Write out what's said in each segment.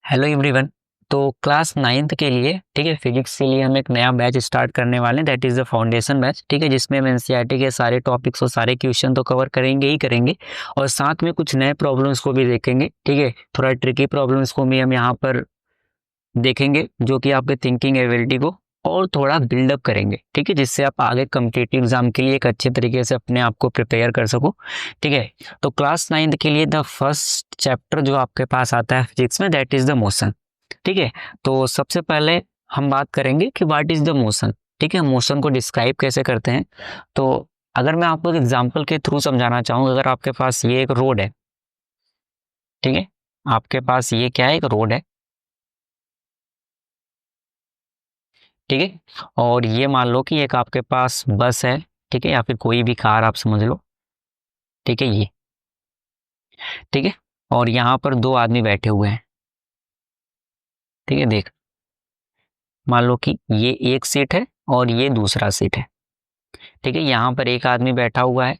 Hello everyone. तो class ninth के लिए ठीक है, फिजिक्स के लिए हम एक नया बैच स्टार्ट करने वाले हैं, that is the foundation batch. ठीक है, जिसमें हम एनसीईआरटी के सारे टॉपिक्स और सारे क्वेश्चन तो कवर करेंगे ही करेंगे, और साथ में कुछ नए प्रॉब्लम्स को भी देखेंगे। ठीक है, थोड़ा ट्रिकी प्रॉब्लम्स को भी हम यहाँ पर देखेंगे, जो कि आपके थिंकिंग एबिलिटी को और थोड़ा बिल्डअप करेंगे। ठीक है, जिससे आप आगे कम्पिटिटिव एग्जाम के लिए एक अच्छे तरीके से अपने आप को प्रिपेयर कर सको। ठीक है, तो क्लास नाइन्थ के लिए द फर्स्ट चैप्टर जो आपके पास आता है फिजिक्स में, दैट इज द मोशन। ठीक है, तो सबसे पहले हम बात करेंगे कि व्हाट इज द मोशन। ठीक है, मोशन को डिस्क्राइब कैसे करते हैं। तो अगर मैं आपको एक एग्जांपल के थ्रू समझाना चाहूँ, अगर आपके पास ये एक रोड है, ठीक है, आपके पास ये क्या है, एक रोड है। ठीक है, और ये मान लो कि एक आपके पास बस है, ठीक है, या फिर कोई भी कार आप समझ लो। ठीक है, ये ठीक है, और यहाँ पर दो आदमी बैठे हुए हैं। ठीक है, देख, मान लो कि ये एक सीट है और ये दूसरा सीट है। ठीक है, यहाँ पर एक आदमी बैठा हुआ है।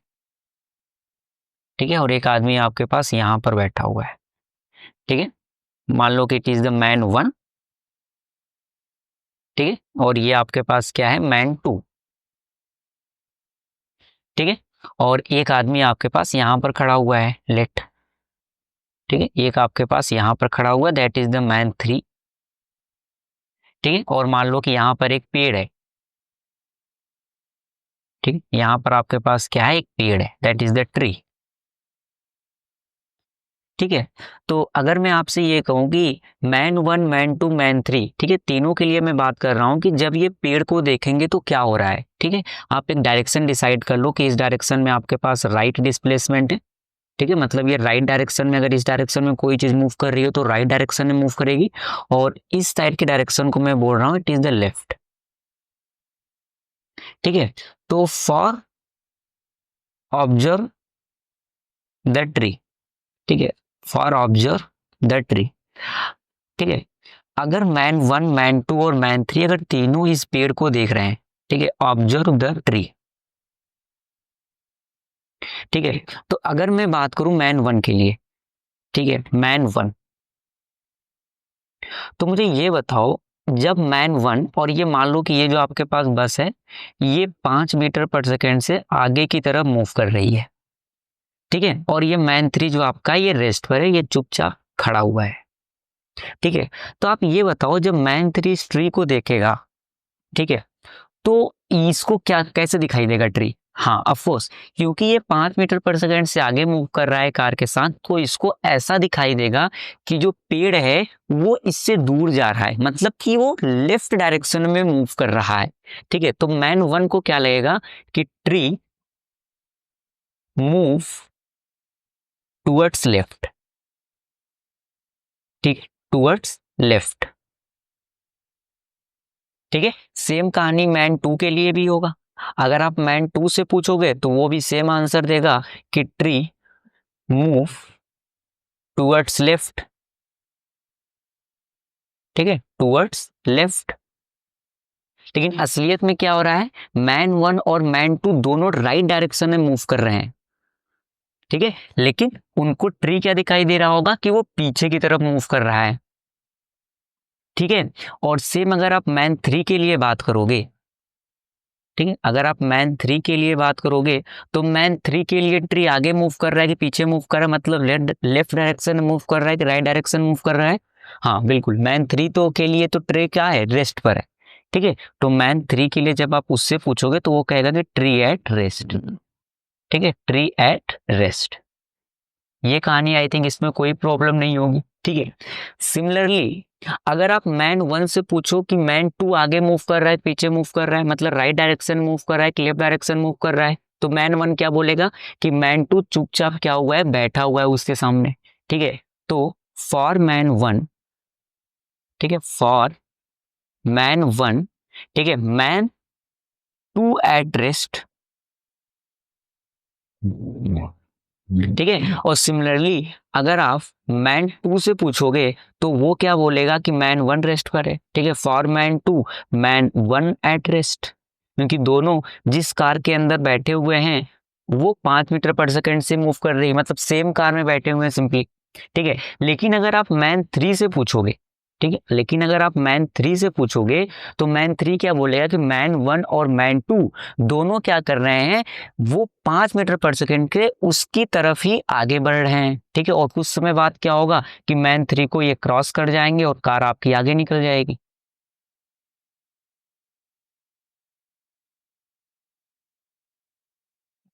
ठीक है, और एक आदमी आपके पास यहाँ पर बैठा हुआ है। ठीक है, मान लो कि it is the man one. ठीक है, और ये आपके पास क्या है, मैन टू। ठीक है, और एक आदमी आपके पास यहाँ पर खड़ा हुआ है, लेट। ठीक है, एक आपके पास यहाँ पर खड़ा हुआ है, that is the man three. ठीक है, और मान लो कि यहाँ पर एक पेड़ है। ठीक है, यहाँ पर आपके पास क्या है, एक पेड़ है, दैट इज द ट्री। ठीक है, तो अगर मैं आपसे ये कहूँ कि man one, man two, man three, ठीक है, तीनों के लिए मैं बात कर रहा हूँ कि जब ये पेड़ को देखेंगे तो क्या हो रहा है। ठीक है, आप एक डायरेक्शन डिसाइड कर लो कि इस डायरेक्शन में आपके पास राइट डिस्प्लेसमेंट है। ठीक है, मतलब ये राइट डायरेक्शन में, अगर इस डायरेक्शन में कोई चीज मूव कर रही हो तो राइट डायरेक्शन में मूव करेगी, और इस साइड के डायरेक्शन को मैं बोल रहा हूँ इट इज द लेफ्ट। ठीक है, तो फॉर ऑब्जर्व द ट्री। ठीक है, फॉर ऑब्जर्व द ट्री। ठीक है, अगर मैन वन, मैन टू और मैन थ्री अगर तीनों इस पेड़ को देख रहे हैं, ठीक है, ऑब्जर्व द ट्री। ठीक है, तो अगर मैं बात करूं मैन वन के लिए, ठीक है, मैन वन, तो मुझे ये बताओ, जब मैन वन, और ये मान लो कि ये जो आपके पास बस है, ये 5 मीटर पर सेकेंड से आगे की तरफ मूव कर रही है। ठीक है, और ये मैन थ्री जो आपका, ये रेस्ट पर है, ये चुपचाप खड़ा हुआ है। ठीक है, तो आप ये बताओ, जब मैन थ्री इस ट्री को देखेगा, ठीक है, तो इसको क्या कैसे दिखाई देगा ट्री। हाँ, ऑफ कोर्स, क्योंकि ये 5 मीटर पर सेकंड से आगे मूव कर रहा है कार के साथ, तो इसको ऐसा दिखाई देगा कि जो पेड़ है वो इससे दूर जा रहा है, मतलब कि वो लेफ्ट डायरेक्शन में मूव कर रहा है। ठीक है, तो मैन वन को क्या लगेगा कि ट्री मूव टूवर्ड्स लेफ्ट। ठीक, टूवर्ड्स लेफ्ट। ठीक है, सेम कहानी मैन टू के लिए भी होगा। अगर आप मैन टू से पूछोगे तो वो भी सेम आंसर देगा कि ट्री मूव टूवर्ड्स लेफ्ट। ठीक है, टूवर्ड्स लेफ्ट। लेकिन असलियत में क्या हो रहा है, मैन वन और मैन टू दोनों राइट डायरेक्शन में मूव कर रहे हैं। ठीक है, लेकिन उनको ट्री क्या दिखाई दे रहा होगा कि वो पीछे की तरफ मूव कर रहा है। ठीक है, और सेम अगर आप मैन थ्री के लिए बात करोगे, ठीक है, अगर आप मैन थ्री के लिए बात करोगे, तो मैन थ्री के लिए ट्री आगे मूव कर रहा है कि पीछे मूव कर रहा है, मतलब लेफ्ट डायरेक्शन में मूव कर रहा है कि राइट डायरेक्शन मूव कर रहा है। हाँ बिल्कुल, मैन थ्री तो के लिए तो ट्री क्या है, रेस्ट पर है। ठीक है, तो मैन थ्री के लिए जब आप उससे पूछोगे तो वो कहेगा कि ट्री एट रेस्ट। ठीक है, ट्री एट रेस्ट। ये कहानी आई थिंक इसमें कोई प्रॉब्लम नहीं होगी। ठीक है, सिमिलरली अगर आप मैन वन से पूछो कि मैन टू आगे मूव कर रहा है पीछे मूव कर रहा है, मतलब राइट डायरेक्शन मूव कर रहा है कि लेफ्ट डायरेक्शन मूव कर रहा है, तो मैन वन क्या बोलेगा कि मैन टू चुपचाप क्या हुआ है, बैठा हुआ है उसके सामने। ठीक है, तो फॉर मैन वन, ठीक है, फॉर मैन वन, ठीक है, मैन टू एट रेस्ट। ठीक है, और सिमिलरली अगर आप मैन टू से पूछोगे तो वो क्या बोलेगा कि मैन वन रेस्ट पर है। ठीक है, for man two, man one at rest, क्योंकि दोनों जिस कार के अंदर बैठे हुए हैं वो 5 मीटर पर सेकंड से मूव कर रही है, मतलब सेम कार में बैठे हुए हैं सिंपली। ठीक है। लेकिन अगर आप मैन 3 से पूछोगे, ठीक है, लेकिन अगर आप मैन 3 से पूछोगे तो मैन 3 क्या बोलेगा कि मैन 1 और मैन 2 दोनों क्या कर रहे हैं, वो 5 मीटर पर सेकेंड के उसकी तरफ ही आगे बढ़ रहे हैं। ठीक है, और कुछ समय बाद क्या होगा कि मैन 3 को ये क्रॉस कर जाएंगे और कार आपकी आगे निकल जाएगी।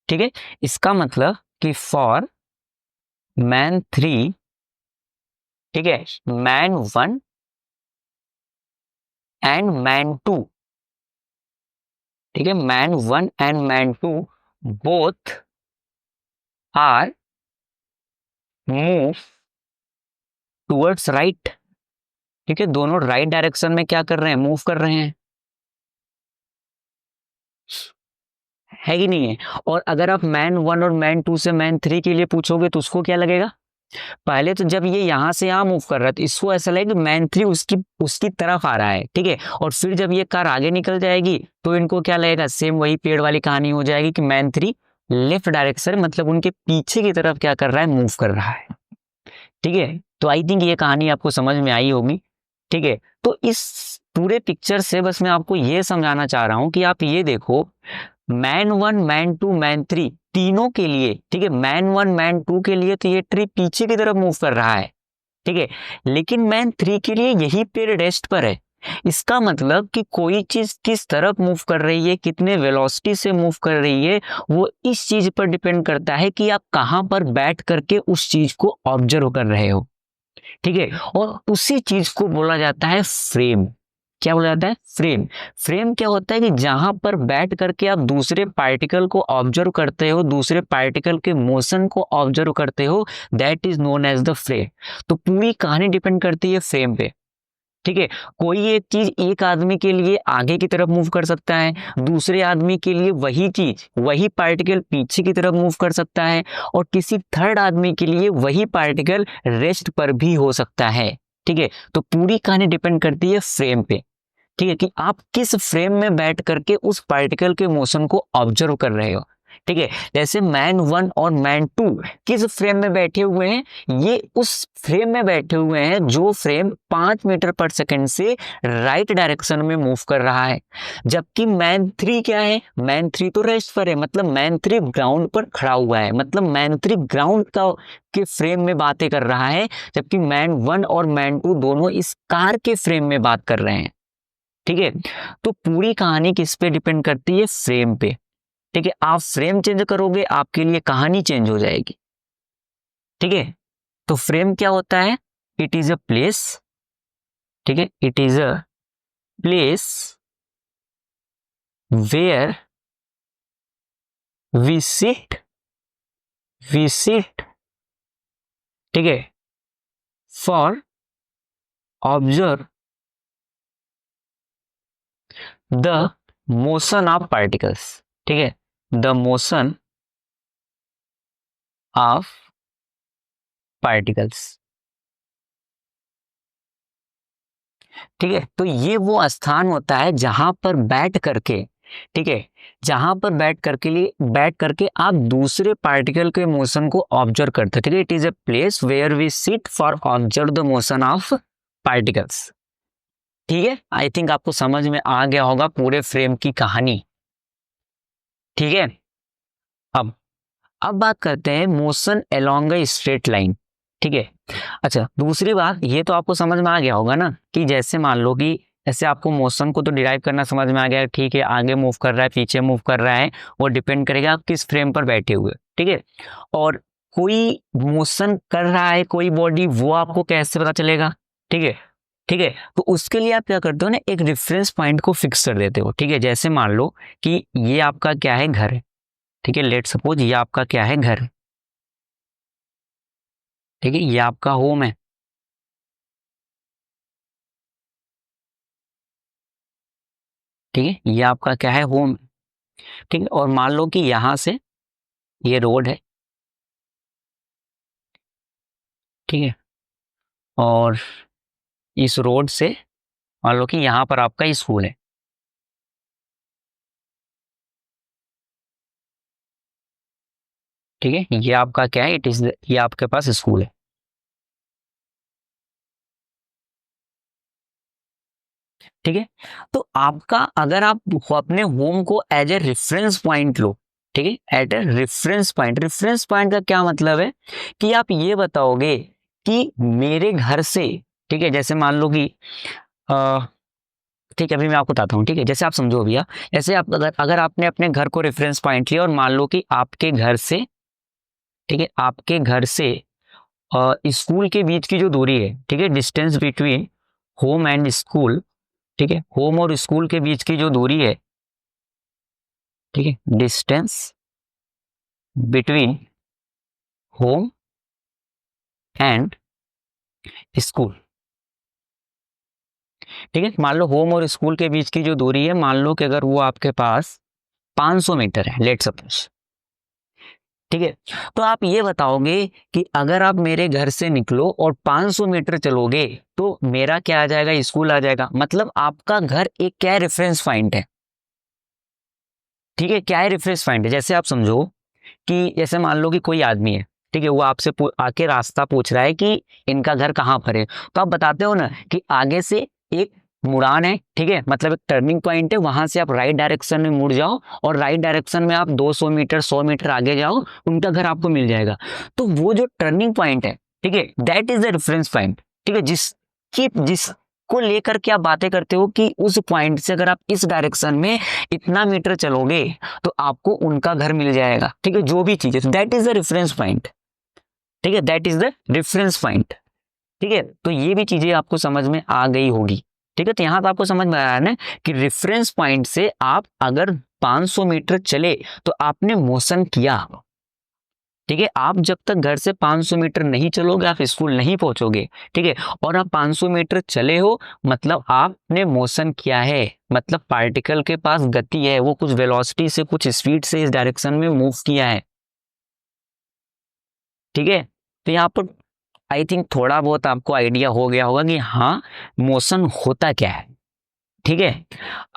ठीक है, इसका मतलब कि फॉर मैन 3, ठीक है, मैन 1 एंड मैन 2, ठीक है, man 1 and man 2 both are move towards right. ठीक है, दोनों राइट डायरेक्शन में क्या कर रहे हैं, मूव कर रहे हैं, है कि नहीं है। और अगर आप मैन 1 और मैन 2 से मैन 3 के लिए पूछोगे तो उसको क्या लगेगा, पहले तो जब ये यहां से यहां मूव कर रहा है तो इसको ऐसा लगेगा कि मैन 3 उसकी उसकी तरफ आ रहा है। ठीक है, और फिर जब ये कार आगे निकल जाएगी तो इनको क्या लगेगा, सेम वही पेड़ वाली कहानी हो जाएगी कि मैन 3 लेफ्ट डायरेक्शन, मतलब उनके पीछे की तरफ क्या कर रहा है, मूव कर रहा है। ठीक है, तो आई थिंक ये कहानी आपको समझ में आई होगी। ठीक है, तो इस पूरे पिक्चर से बस मैं आपको ये समझाना चाह रहा हूं कि आप ये देखो, मैन 1 मैन 2 मैन 3 तीनों के लिए, ठीक है, मैन 1 मैन 2 के लिए तो ये ट्री पीछे की तरफ मूव कर रहा है। ठीक है, लेकिन मैन 3 के लिए यही पेड़ रेस्ट पर है। इसका मतलब कि कोई चीज किस तरफ मूव कर रही है, कितने वेलोसिटी से मूव कर रही है, वो इस चीज पर डिपेंड करता है कि आप कहां पर बैठ करके उस चीज को ऑब्जर्व कर रहे हो। ठीक है, और उसी चीज को बोला जाता है फ्रेम। क्या बोला जाता है, फ्रेम। फ्रेम क्या होता है कि जहां पर बैठ करके आप दूसरे पार्टिकल को ऑब्जर्व करते हो, दूसरे पार्टिकल के मोशन को ऑब्जर्व करते हो, that is known as the frame. तो पूरी कहानी डिपेंड करती है फ्रेम पे। ठीक है, कोई एक चीज एक आदमी के लिए आगे की तरफ मूव कर सकता है, दूसरे आदमी के लिए वही चीज वही पार्टिकल पीछे की तरफ मूव कर सकता है, और किसी थर्ड आदमी के लिए वही पार्टिकल रेस्ट पर भी हो सकता है। ठीक है, तो पूरी कहानी डिपेंड करती है फ्रेम पे। ठीक है, कि आप किस फ्रेम में बैठ करके उस पार्टिकल के मोशन को ऑब्जर्व कर रहे हो। ठीक है, जैसे मैन 1 और मैन 2 किस फ्रेम में बैठे हुए हैं, ये उस फ्रेम में बैठे हुए हैं जो फ्रेम 5 मीटर पर सेकंड से राइट डायरेक्शन में मूव कर रहा है। जबकि मैन 3 क्या है, मैन 3 तो रेस्ट पर है, मतलब मैन 3 ग्राउंड पर खड़ा हुआ है, मतलब मैन 3 ग्राउंड का के फ्रेम में बातें कर रहा है। जबकि मैन 1 और मैन 2 दोनों इस कार के फ्रेम में बात कर रहे हैं। ठीक है, तो पूरी कहानी किस पे डिपेंड करती है, फ्रेम पे। ठीक है, आप फ्रेम चेंज करोगे आपके लिए कहानी चेंज हो जाएगी। ठीक है, तो फ्रेम क्या होता है, इट इज अ प्लेस। ठीक है, it is a place where we sit, we sit, ठीक है, for observe the motion of particles. ठीक है, द मोशन ऑफ पार्टिकल्स। ठीक है, तो ये वो स्थान होता है जहां पर बैठ करके, ठीक है, जहां पर बैठ करके आप दूसरे पार्टिकल के मोशन को ऑब्जर्व करते हैं। ठीक है, it is a place where we sit for observe the motion of particles. ठीक है, आई थिंक आपको समझ में आ गया होगा पूरे फ्रेम की कहानी। ठीक है, अब अब बात करते हैं motion along a straight line. ठीक है, अच्छा, दूसरी बात ये तो आपको समझ में आ गया होगा ना कि जैसे मान लो कि ऐसे आपको मोशन को तो डिराइव करना समझ में आ गया। ठीक है, आगे मूव कर रहा है, पीछे मूव कर रहा है, वो डिपेंड करेगा आप किस फ्रेम पर बैठे हुए। ठीक है, और कोई मोशन कर रहा है कोई बॉडी, वो आपको कैसे पता चलेगा। ठीक है, ठीक है, तो उसके लिए आप क्या करते हो ना, एक रेफरेंस पॉइंट को फिक्स कर देते हो। ठीक है, जैसे मान लो कि ये आपका क्या है, घर है। ठीक है, लेट सपोज ये आपका क्या है, घर है। ठीक है, ये आपका होम है। ठीक है, ये आपका क्या है, होम। ठीक है, और मान लो कि यहां से ये रोड है। ठीक है, और इस रोड से मान लो कि यहां पर आपका स्कूल है। ठीक है, ये आपका क्या है, इट इज, ये आपके पास स्कूल है। ठीक है। तो आपका अगर आप अपने होम को एज ए रेफरेंस पॉइंट लो, ठीक है, at a reference point. Reference point का क्या मतलब है कि आप ये बताओगे कि मेरे घर से, ठीक है, जैसे मान लो कि ठीक है, अभी मैं आपको बताता हूँ, ठीक है, जैसे आप समझो भैया, जैसे आप अगर आपने अपने घर को रेफरेंस पॉइंट लिया और मान लो कि आपके घर से, ठीक है, आपके घर से स्कूल के बीच की जो दूरी है, ठीक है, distance between home and school, ठीक है, होम और स्कूल के बीच की जो दूरी है, ठीक है, distance between home and school, ठीक है, मान लो होम और स्कूल के बीच की जो दूरी है, मान लो कि अगर वो आपके पास 500 मीटर है, लेट सपोज, ठीक है। तो आप ये बताओगे कि अगर आप मेरे घर से निकलो और 500 मीटर चलोगे तो मेरा क्या आ जाएगा, स्कूल आ जाएगा। मतलब आपका घर एक क्या रेफरेंस पॉइंट है, ठीक है, क्या है रेफरेंस पॉइंट है। जैसे आप समझो कि जैसे मान लो कि कोई आदमी है, ठीक है, वो आपसे आके रास्ता पूछ रहा है कि इनका घर कहाँ पर है, तो आप बताते हो ना कि आगे से एक मुड़ान है, ठीक है, मतलब एक टर्निंग पॉइंट है, वहां से आप राइट डायरेक्शन में मुड़ जाओ और राइट डायरेक्शन में आप 200 मीटर 100 मीटर आगे जाओ, उनका घर आपको मिल जाएगा। तो वो जो टर्निंग पॉइंट है, ठीक है, that is the reference point, ठीक है, जिसको लेकर के आप बातें करते हो कि उस पॉइंट से अगर आप इस डायरेक्शन में इतना मीटर चलोगे तो आपको उनका घर मिल जाएगा, ठीक है, जो भी चीज है, that is the reference point, ठीक है, that is the reference point, ठीक है। तो ये भी चीजें आपको समझ में आ गई होगी, ठीक है। तो यहां तो आपको समझ में आया ना कि रेफरेंस पॉइंट से आप अगर 500 मीटर चले तो आपने मोशन किया, ठीक है। आप जब तक घर से 500 मीटर नहीं चलोगे आप स्कूल नहीं पहुंचोगे, ठीक है। और आप 500 मीटर चले हो मतलब आपने मोशन किया है, मतलब पार्टिकल के पास गति है, वो कुछ वेलोसिटी से कुछ स्पीड से इस डायरेक्शन में मूव किया है, ठीक है। तो यहाँ पर आई थिंक थोड़ा बहुत आपको आइडिया हो गया होगा कि हाँ मोशन होता क्या है, ठीक है।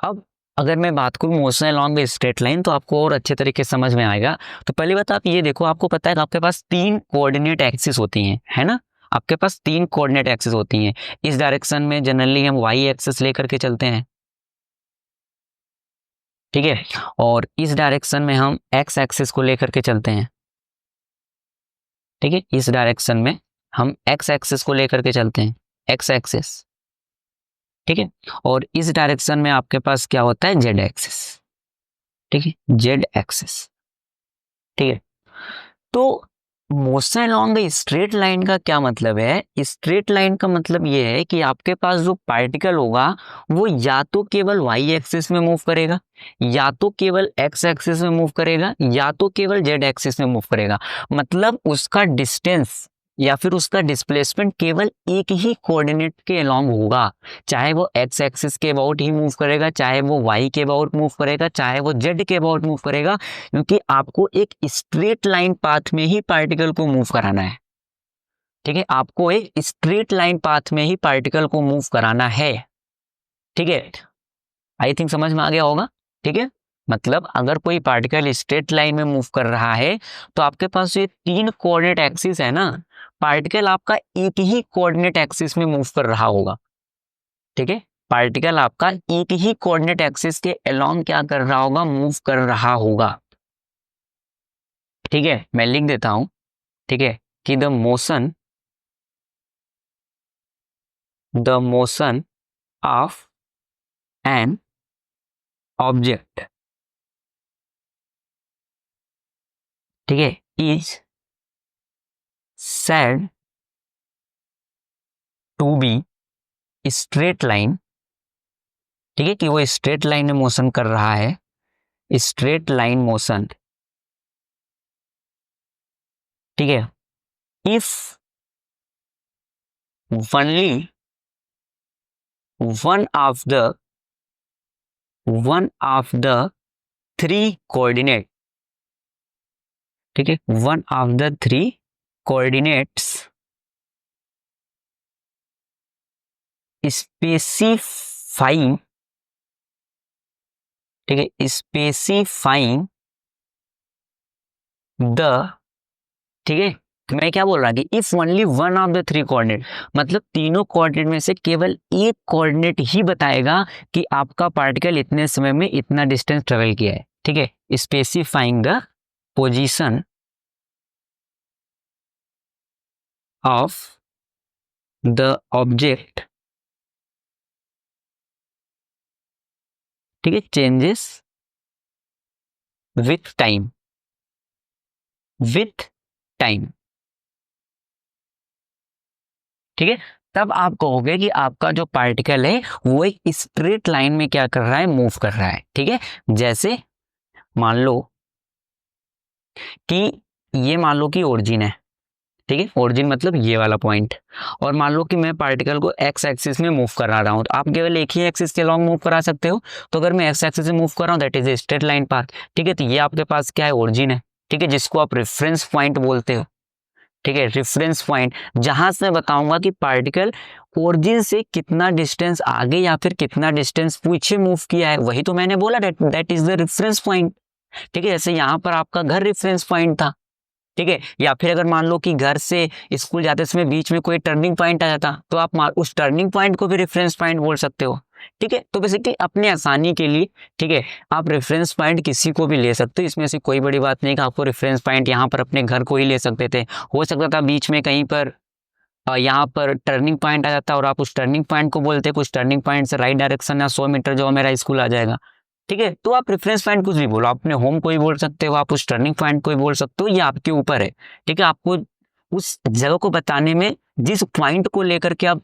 अब अगर मैं बात करूं मोशन अलॉन्ग ए स्ट्रेट लाइन तो आपको और अच्छे तरीके से समझ में आएगा। तो पहली बात आप ये देखो, आपको पता है कि आपके पास 3 कोऑर्डिनेट एक्सिस होती हैं, है ना। आपके पास 3 कोऑर्डिनेट एक्सिस होती हैं। इस डायरेक्शन में जनरली हम वाई एक्सिस लेकर के चलते हैं, ठीक है, और इस डायरेक्शन में हम एक्स एक्सिस को लेकर के चलते हैं, ठीक है, इस डायरेक्शन में हम एक्स एक्सिस को लेकर के चलते हैं, एक्स एक्सिस, ठीक है। और इस डायरेक्शन में आपके पास क्या होता है, जेड एक्सिस, ठीक है, जेड एक्सिस, ठीक है। तो motion along the straight line का क्या मतलब है, स्ट्रेट लाइन का मतलब ये है कि आपके पास जो पार्टिकल होगा वो या तो केवल वाई एक्सिस में मूव करेगा, या तो केवल एक्स एक्सिस में मूव करेगा, या तो केवल जेड एक्सिस में मूव करेगा। मतलब उसका डिस्टेंस या फिर उसका डिस्प्लेसमेंट केवल एक ही कोऑर्डिनेट के अलोंग होगा, चाहे वो एक्स एक्सिस के अबाउट ही मूव करेगा, चाहे वो वाई के अबाउट मूव करेगा, चाहे वो जेड के अबाउट मूव करेगा, क्योंकि आपको एक स्ट्रेट लाइन पाथ में ही पार्टिकल को मूव कराना है, ठीक है, आपको एक स्ट्रेट लाइन पाथ में ही पार्टिकल को मूव कराना है, ठीक है। आई थिंक समझ में आ गया होगा, ठीक है। मतलब अगर कोई पार्टिकल स्ट्रेट लाइन में मूव कर रहा है तो आपके पास ये 3 कोऑर्डिनेट एक्सिस है ना, पार्टिकल आपका एक ही कोऑर्डिनेट एक्सिस में मूव कर रहा होगा, ठीक है। पार्टिकल आपका एक ही कोऑर्डिनेट एक्सिस के अलोंग क्या कर रहा होगा, मूव कर रहा होगा, ठीक है। मैं लिख देता हूं, ठीक है, कि the motion of an object, ठीक है, is said to be straight line, ठीक है, कि वो स्ट्रेट लाइन में मोशन कर रहा है, स्ट्रेट लाइन मोशन, ठीक है, if only one of the one of the 3 coordinate, ठीक है, one of the 3 coordinates specifying, ठीक है, स्पेसिफाइंग द, ठीक है, मैं क्या बोल रहा कि if only one of the three coordinate, मतलब तीनों कोऑर्डिनेट में से केवल एक कोऑर्डिनेट ही बताएगा कि आपका पार्टिकल इतने समय में इतना डिस्टेंस ट्रेवल किया है, ठीक है, specifying the position of the object, ठीक है, changes with time, with time, ठीक है। तब आप कहोगे कि आपका जो पार्टिकल है वो एक स्ट्रेट लाइन में क्या कर रहा है, मूव कर रहा है, ठीक है। जैसे मान लो कि ये मान लो कि ओरिजिन है, ठीक है, ओरिजिन मतलब ये वाला पॉइंट, और मान लो कि मैं पार्टिकल को एक्स एक्सिस में मूव करा रहा हूँ, तो आप केवल एक ही एक्सिस के लॉन्ग मूव करा सकते हो। तो अगर मैं एक्स एक्सिस से मूव कर रहा हूँ that is a straight line path, ठीक है। तो ये आपके पास क्या है, ओरिजिन है, ठीक है, जिसको आप रेफरेंस पॉइंट बोलते हो, ठीक है, रेफरेंस पॉइंट, जहां से मैं बताऊंगा कि पार्टिकल ओरिजिन से कितना डिस्टेंस आगे या फिर कितना डिस्टेंस पीछे मूव किया है, वही तो मैंने बोला, that is the reference point, ठीक है। जैसे यहाँ पर आपका घर रेफरेंस पॉइंट था, ठीक है, या फिर अगर मान लो कि घर से स्कूल जाते समय बीच में कोई टर्निंग पॉइंट आ जाता तो आप उस टर्निंग पॉइंट को भी रेफरेंस पॉइंट बोल सकते हो, ठीक है। तो बेसिकली अपने आसानी के लिए, ठीक है, आप रेफरेंस पॉइंट किसी को भी ले सकते हो, इसमें से कोई बड़ी बात नहीं कि आपको रेफरेंस पॉइंट यहाँ पर अपने घर को ही ले सकते थे, हो सकता था बीच में कहीं पर यहाँ पर टर्निंग पॉइंट आ जाता और आप उस टर्निंग पॉइंट को बोलते, कुछ टर्निंग पॉइंट से राइट डायरेक्शन या 100 मीटर जो मेरा स्कूल आ जाएगा, ठीक है। तो आप रेफरेंस पॉइंट कुछ भी बोलो, अपने होम को ही बोल सकते हो, आप उस टर्निंग पॉइंट को ही बोल सकते हो, ये आपके ऊपर है, ठीक है। आपको उस जगह को बताने में, जिस पॉइंट को लेकर के आप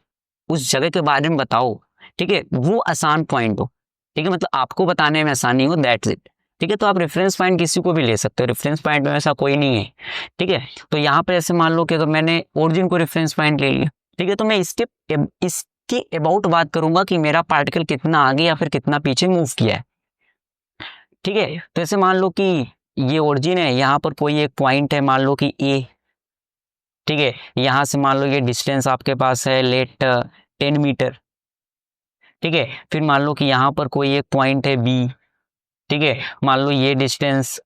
उस जगह के बारे में बताओ, ठीक है, वो आसान पॉइंट हो, ठीक है, मतलब आपको बताने में आसानी हो, दैट्स इट, ठीक है। तो आप रेफरेंस पॉइंट किसी को भी ले सकते हो, रेफरेंस पॉइंट में ऐसा कोई नहीं है, ठीक है। तो यहाँ पर ऐसे मान लो कि अगर मैंने ओरिजिन को रेफरेंस पॉइंट ले लिया, ठीक है, तो मैं इसके अबाउट बात करूंगा कि मेरा पार्टिकल कितना आगे या फिर कितना पीछे मूव किया है, ठीक है। तो ऐसे मान लो कि ये ओरिजिन है, यहाँ पर कोई एक पॉइंट है, मान लो कि ए, ठीक है, यहाँ से मान लो ये डिस्टेंस आपके पास है लेट 10 मीटर, ठीक है। फिर मान लो कि यहाँ पर कोई एक पॉइंट है बी, ठीक है, मान लो ये डिस्टेंस,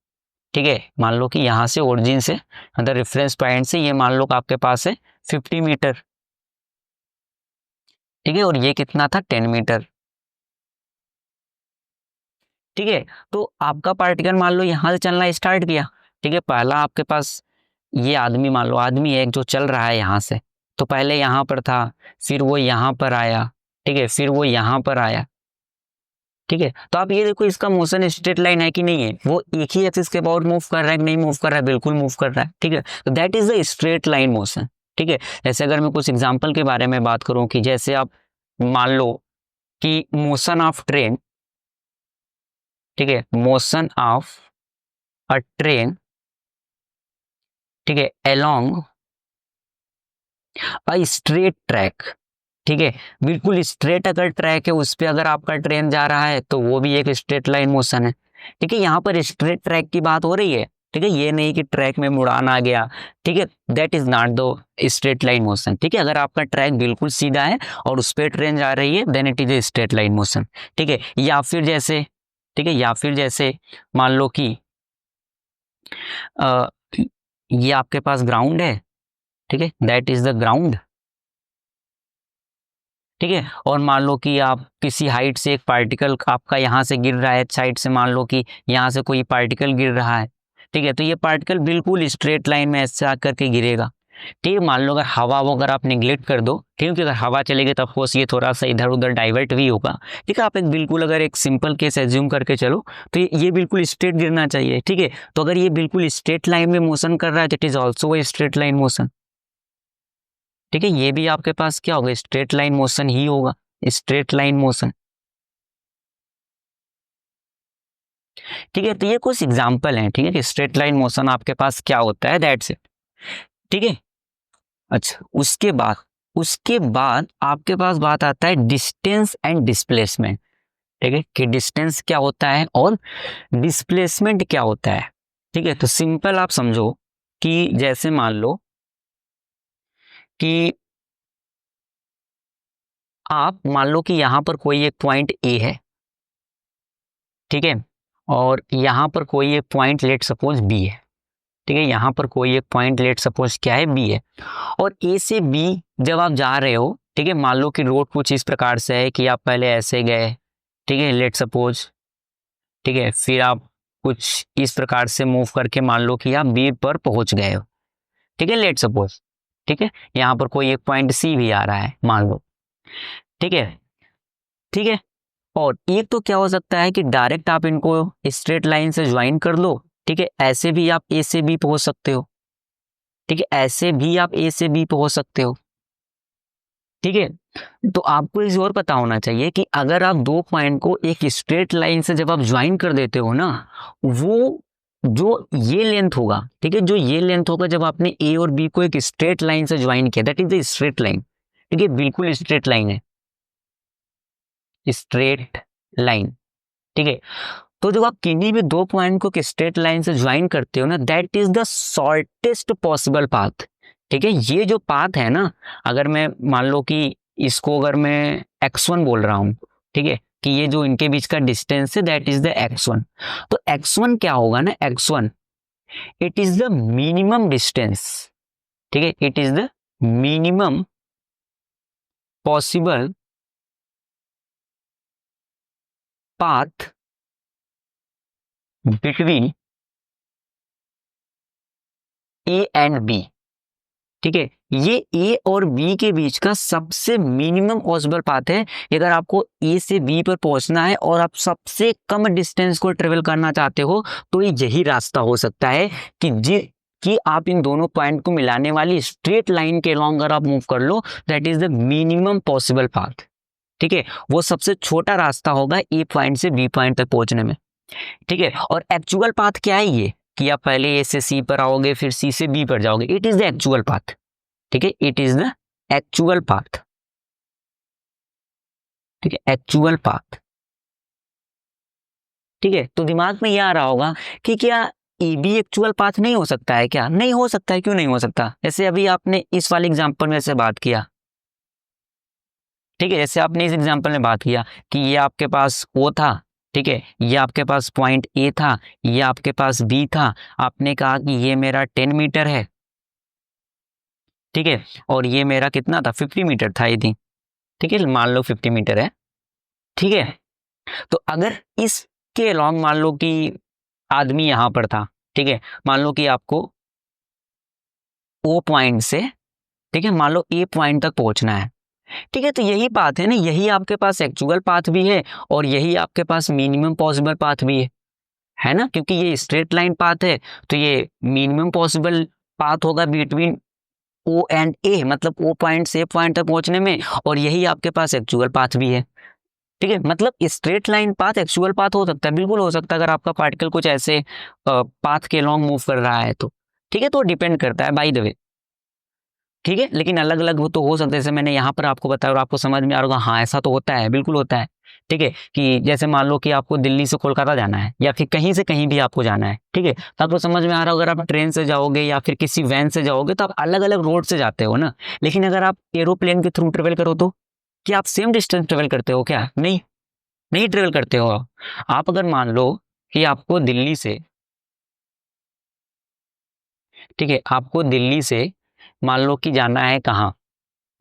ठीक है, मान लो कि यहाँ से ओरिजिन से मतलब रेफरेंस पॉइंट से ये मान लो कि आपके पास है 50 मीटर, ठीक है, और ये कितना था 10 मीटर, ठीक है। तो आपका पार्टिकल मान लो यहाँ से चलना स्टार्ट किया, ठीक है, पहला आपके पास ये आदमी, मान लो आदमी है एक जो चल रहा है यहाँ से, तो पहले यहाँ पर था, फिर वो यहाँ पर आया, ठीक है, फिर वो यहाँ पर आया, ठीक है। तो आप ये देखो इसका मोशन स्ट्रेट लाइन है कि नहीं है, वो एक ही एक्सिस के अबाउट मूव कर रहा है कि नहीं मूव कर रहा है, बिल्कुल मूव कर रहा है, ठीक है। तो that is the straight line motion, ठीक है। जैसे अगर मैं कुछ एग्जाम्पल के बारे में बात करूं कि जैसे आप मान लो कि मोशन ऑफ ट्रेन, ठीक है, मोशन ऑफ अ ट्रेन, ठीक है, अलोंग अ स्ट्रेट ट्रैक, ठीक है, बिल्कुल स्ट्रेट अगर ट्रैक है उस पे अगर आपका ट्रेन जा रहा है तो वो भी एक स्ट्रेट लाइन मोशन है, ठीक है। यहाँ पर स्ट्रेट ट्रैक की बात हो रही है, ठीक है, ये नहीं कि ट्रैक में मुड़ान आ गया, ठीक है, that is not the straight line motion, ठीक है। अगर आपका ट्रैक बिल्कुल सीधा है और उस पर ट्रेन जा रही है then it is a straight line motion, ठीक है। या फिर जैसे, ठीक है, या फिर जैसे मान लो कि अ, ये आपके पास ग्राउंड है, ठीक है, दैट इज द ग्राउंड, ठीक है। और मान लो कि आप किसी हाइट से एक पार्टिकल आपका यहाँ से गिर रहा है, साइड से मान लो कि यहाँ से कोई पार्टिकल गिर रहा है, ठीक है, तो ये पार्टिकल बिल्कुल स्ट्रेट लाइन में ऐसे आकर के गिरेगा, ठीक है। मान लो अगर हवा वो अगर आप निगलेक्ट कर दो, ठीक है, क्योंकि अगर हवा चलेगी तो ऑफकोर्स ये थोड़ा सा इधर उधर डाइवर्ट भी होगा, ठीक है। आप एक बिल्कुल अगर एक सिंपल केस एज्यूम करके चलो तो ये बिल्कुल स्ट्रेट गिरना चाहिए, ठीक है। तो अगर ये बिल्कुल स्ट्रेट लाइन में मोशन कर रहा है तो it is also a straight line motion, ठीक है। ये भी आपके पास क्या होगा, स्ट्रेट लाइन मोशन ही होगा, स्ट्रेट लाइन मोशन, ठीक है। तो ये कुछ एग्जांपल हैं, ठीक है, कि स्ट्रेट लाइन मोशन आपके पास क्या होता है, दैट्स इट, ठीक है। अच्छा उसके बाद आपके पास बात आता है डिस्टेंस एंड डिस्प्लेसमेंट, ठीक है, कि डिस्टेंस क्या होता है और डिस्प्लेसमेंट क्या होता है, ठीक है। तो सिंपल आप समझो कि जैसे मान लो कि आप मान लो कि यहाँ पर कोई एक पॉइंट ए है, ठीक है, और यहाँ पर कोई एक पॉइंट लेट सपोज बी है, ठीक है, यहाँ पर कोई एक पॉइंट लेट सपोज क्या है बी है, और ए से बी जब आप जा रहे हो, ठीक है, मान लो कि रोड कुछ इस प्रकार से है कि आप पहले ऐसे गए, ठीक है, लेट सपोज, ठीक है, फिर आप कुछ इस प्रकार से मूव करके मान लो कि आप बी पर पहुंच गए हो, ठीक है, लेट सपोज, ठीक है, यहाँ पर कोई एक पॉइंट सी भी आ रहा है मान लो, ठीक है, ठीक है, और एक तो क्या हो सकता है कि डायरेक्ट आप इनको स्ट्रेट लाइन से ज्वाइन कर लो, ठीक है, ऐसे भी आप ए से बी पहुंच सकते हो, ठीक है, ऐसे भी आप ए से बी पहुंच सकते हो, ठीक है। तो आपको इस और पता होना चाहिए कि अगर आप दो पॉइंट को एक स्ट्रेट लाइन से जब आप ज्वाइन कर देते हो ना, वो जो ये लेंथ होगा, ठीक है, जो ये लेंथ होगा जब आपने ए और बी को एक स्ट्रेट लाइन से ज्वाइन किया, that is the straight line, ठीक है, बिल्कुल स्ट्रेट लाइन है, स्ट्रेट लाइन, ठीक है। तो जब आप किन्हीं भी दो पॉइंट को स्ट्रेट लाइन से ज्वाइन करते हो ना, that is the shortest possible path, ठीक है। ये जो पाथ है ना, अगर मैं मान लो कि इसको अगर मैं x1 बोल रहा हूं, ठीक है, कि ये जो इनके बीच का डिस्टेंस है दैट इज द x1, तो x1 क्या होगा ना, x1 it is the minimum distance, ठीक है, it is the minimum possible path between A and B, ठीक है, ये ए और बी के बीच का सबसे मिनिमम पॉसिबल पाथ है। अगर आपको ए से बी पर पहुंचना है और आप सबसे कम डिस्टेंस को ट्रेवल करना चाहते हो, तो ये यही रास्ता हो सकता है कि आप इन दोनों पॉइंट को मिलाने वाली स्ट्रेट लाइन के अलॉन्ग अगर आप मूव कर लो, that is the minimum possible path, ठीक है, वो सबसे छोटा रास्ता होगा ए पॉइंट से बी पॉइंट तक पहुंचने में, ठीक है। और एक्चुअल पाथ क्या है ये, कि आप पहले ए से सी पर आओगे फिर सी से बी पर जाओगे, it is the actual path, ठीक है, it is the actual path, ठीक है, एक्चुअल पाथ, ठीक है। तो दिमाग में ये आ रहा होगा कि क्या ए बी एक्चुअल पाथ नहीं हो सकता है, क्या नहीं हो सकता है, क्यों नहीं हो सकता, जैसे अभी आपने इस वाले एग्जांपल में से बात किया, ठीक है, जैसे आपने इस एग्जांपल में बात किया कि ये आपके पास ओ था, ठीक है, ये आपके पास पॉइंट ए था, ये आपके पास बी था, आपने कहा कि ये मेरा 10 मीटर है, ठीक है, और ये मेरा कितना था 50 मीटर था, ये थी, ठीक है, मान लो 50 मीटर है, ठीक है। तो अगर इसके अलॉन्ग मान लो कि आदमी यहां पर था, ठीक है, मान लो कि आपको ओ पॉइंट से, ठीक है, मान लो ए पॉइंट तक पहुंचना है, ठीक है, तो यही पाथ है ना, यही आपके पास एक्चुअल पाथ भी है और यही आपके पास मिनिमम पॉसिबल पाथ भी है ना, क्योंकि ये स्ट्रेट लाइन पाथ है, तो ये मिनिमम पॉसिबल पाथ होगा बिटवीन ओ एंड ए, मतलब ओ पॉइंट से पॉइंट तक पहुंचने में, और यही आपके पास एक्चुअल पाथ भी है, ठीक है। मतलब straight line path actual path हो सकता है, बिल्कुल हो सकता है, अगर आपका पार्टिकल कुछ ऐसे पाथ के लॉन्ग मूव कर रहा है तो, ठीक है, तो डिपेंड करता है बाय द वे, ठीक है, लेकिन अलग अलग वो तो हो सकता है, जैसे मैंने यहाँ पर आपको बताया और आपको समझ में आ रहा होगा, हाँ ऐसा तो होता है, बिल्कुल होता है, ठीक है, कि जैसे मान लो कि आपको दिल्ली से कोलकाता जाना है या फिर कहीं से कहीं भी आपको जाना है, ठीक है, तो आपको समझ में आ रहा होगा, अगर आप ट्रेन से जाओगे या फिर किसी वैन से जाओगे तो आप अलग अलग रोड से जाते हो ना, लेकिन अगर आप एरोप्लेन के थ्रू ट्रेवल करो तो क्या आप सेम डिस्टेंस ट्रेवल करते हो, क्या नहीं, नहीं ट्रेवल करते हो आप अगर मान लो कि आपको दिल्ली से, ठीक है, आपको दिल्ली से मान लो कि जाना है कहाँ,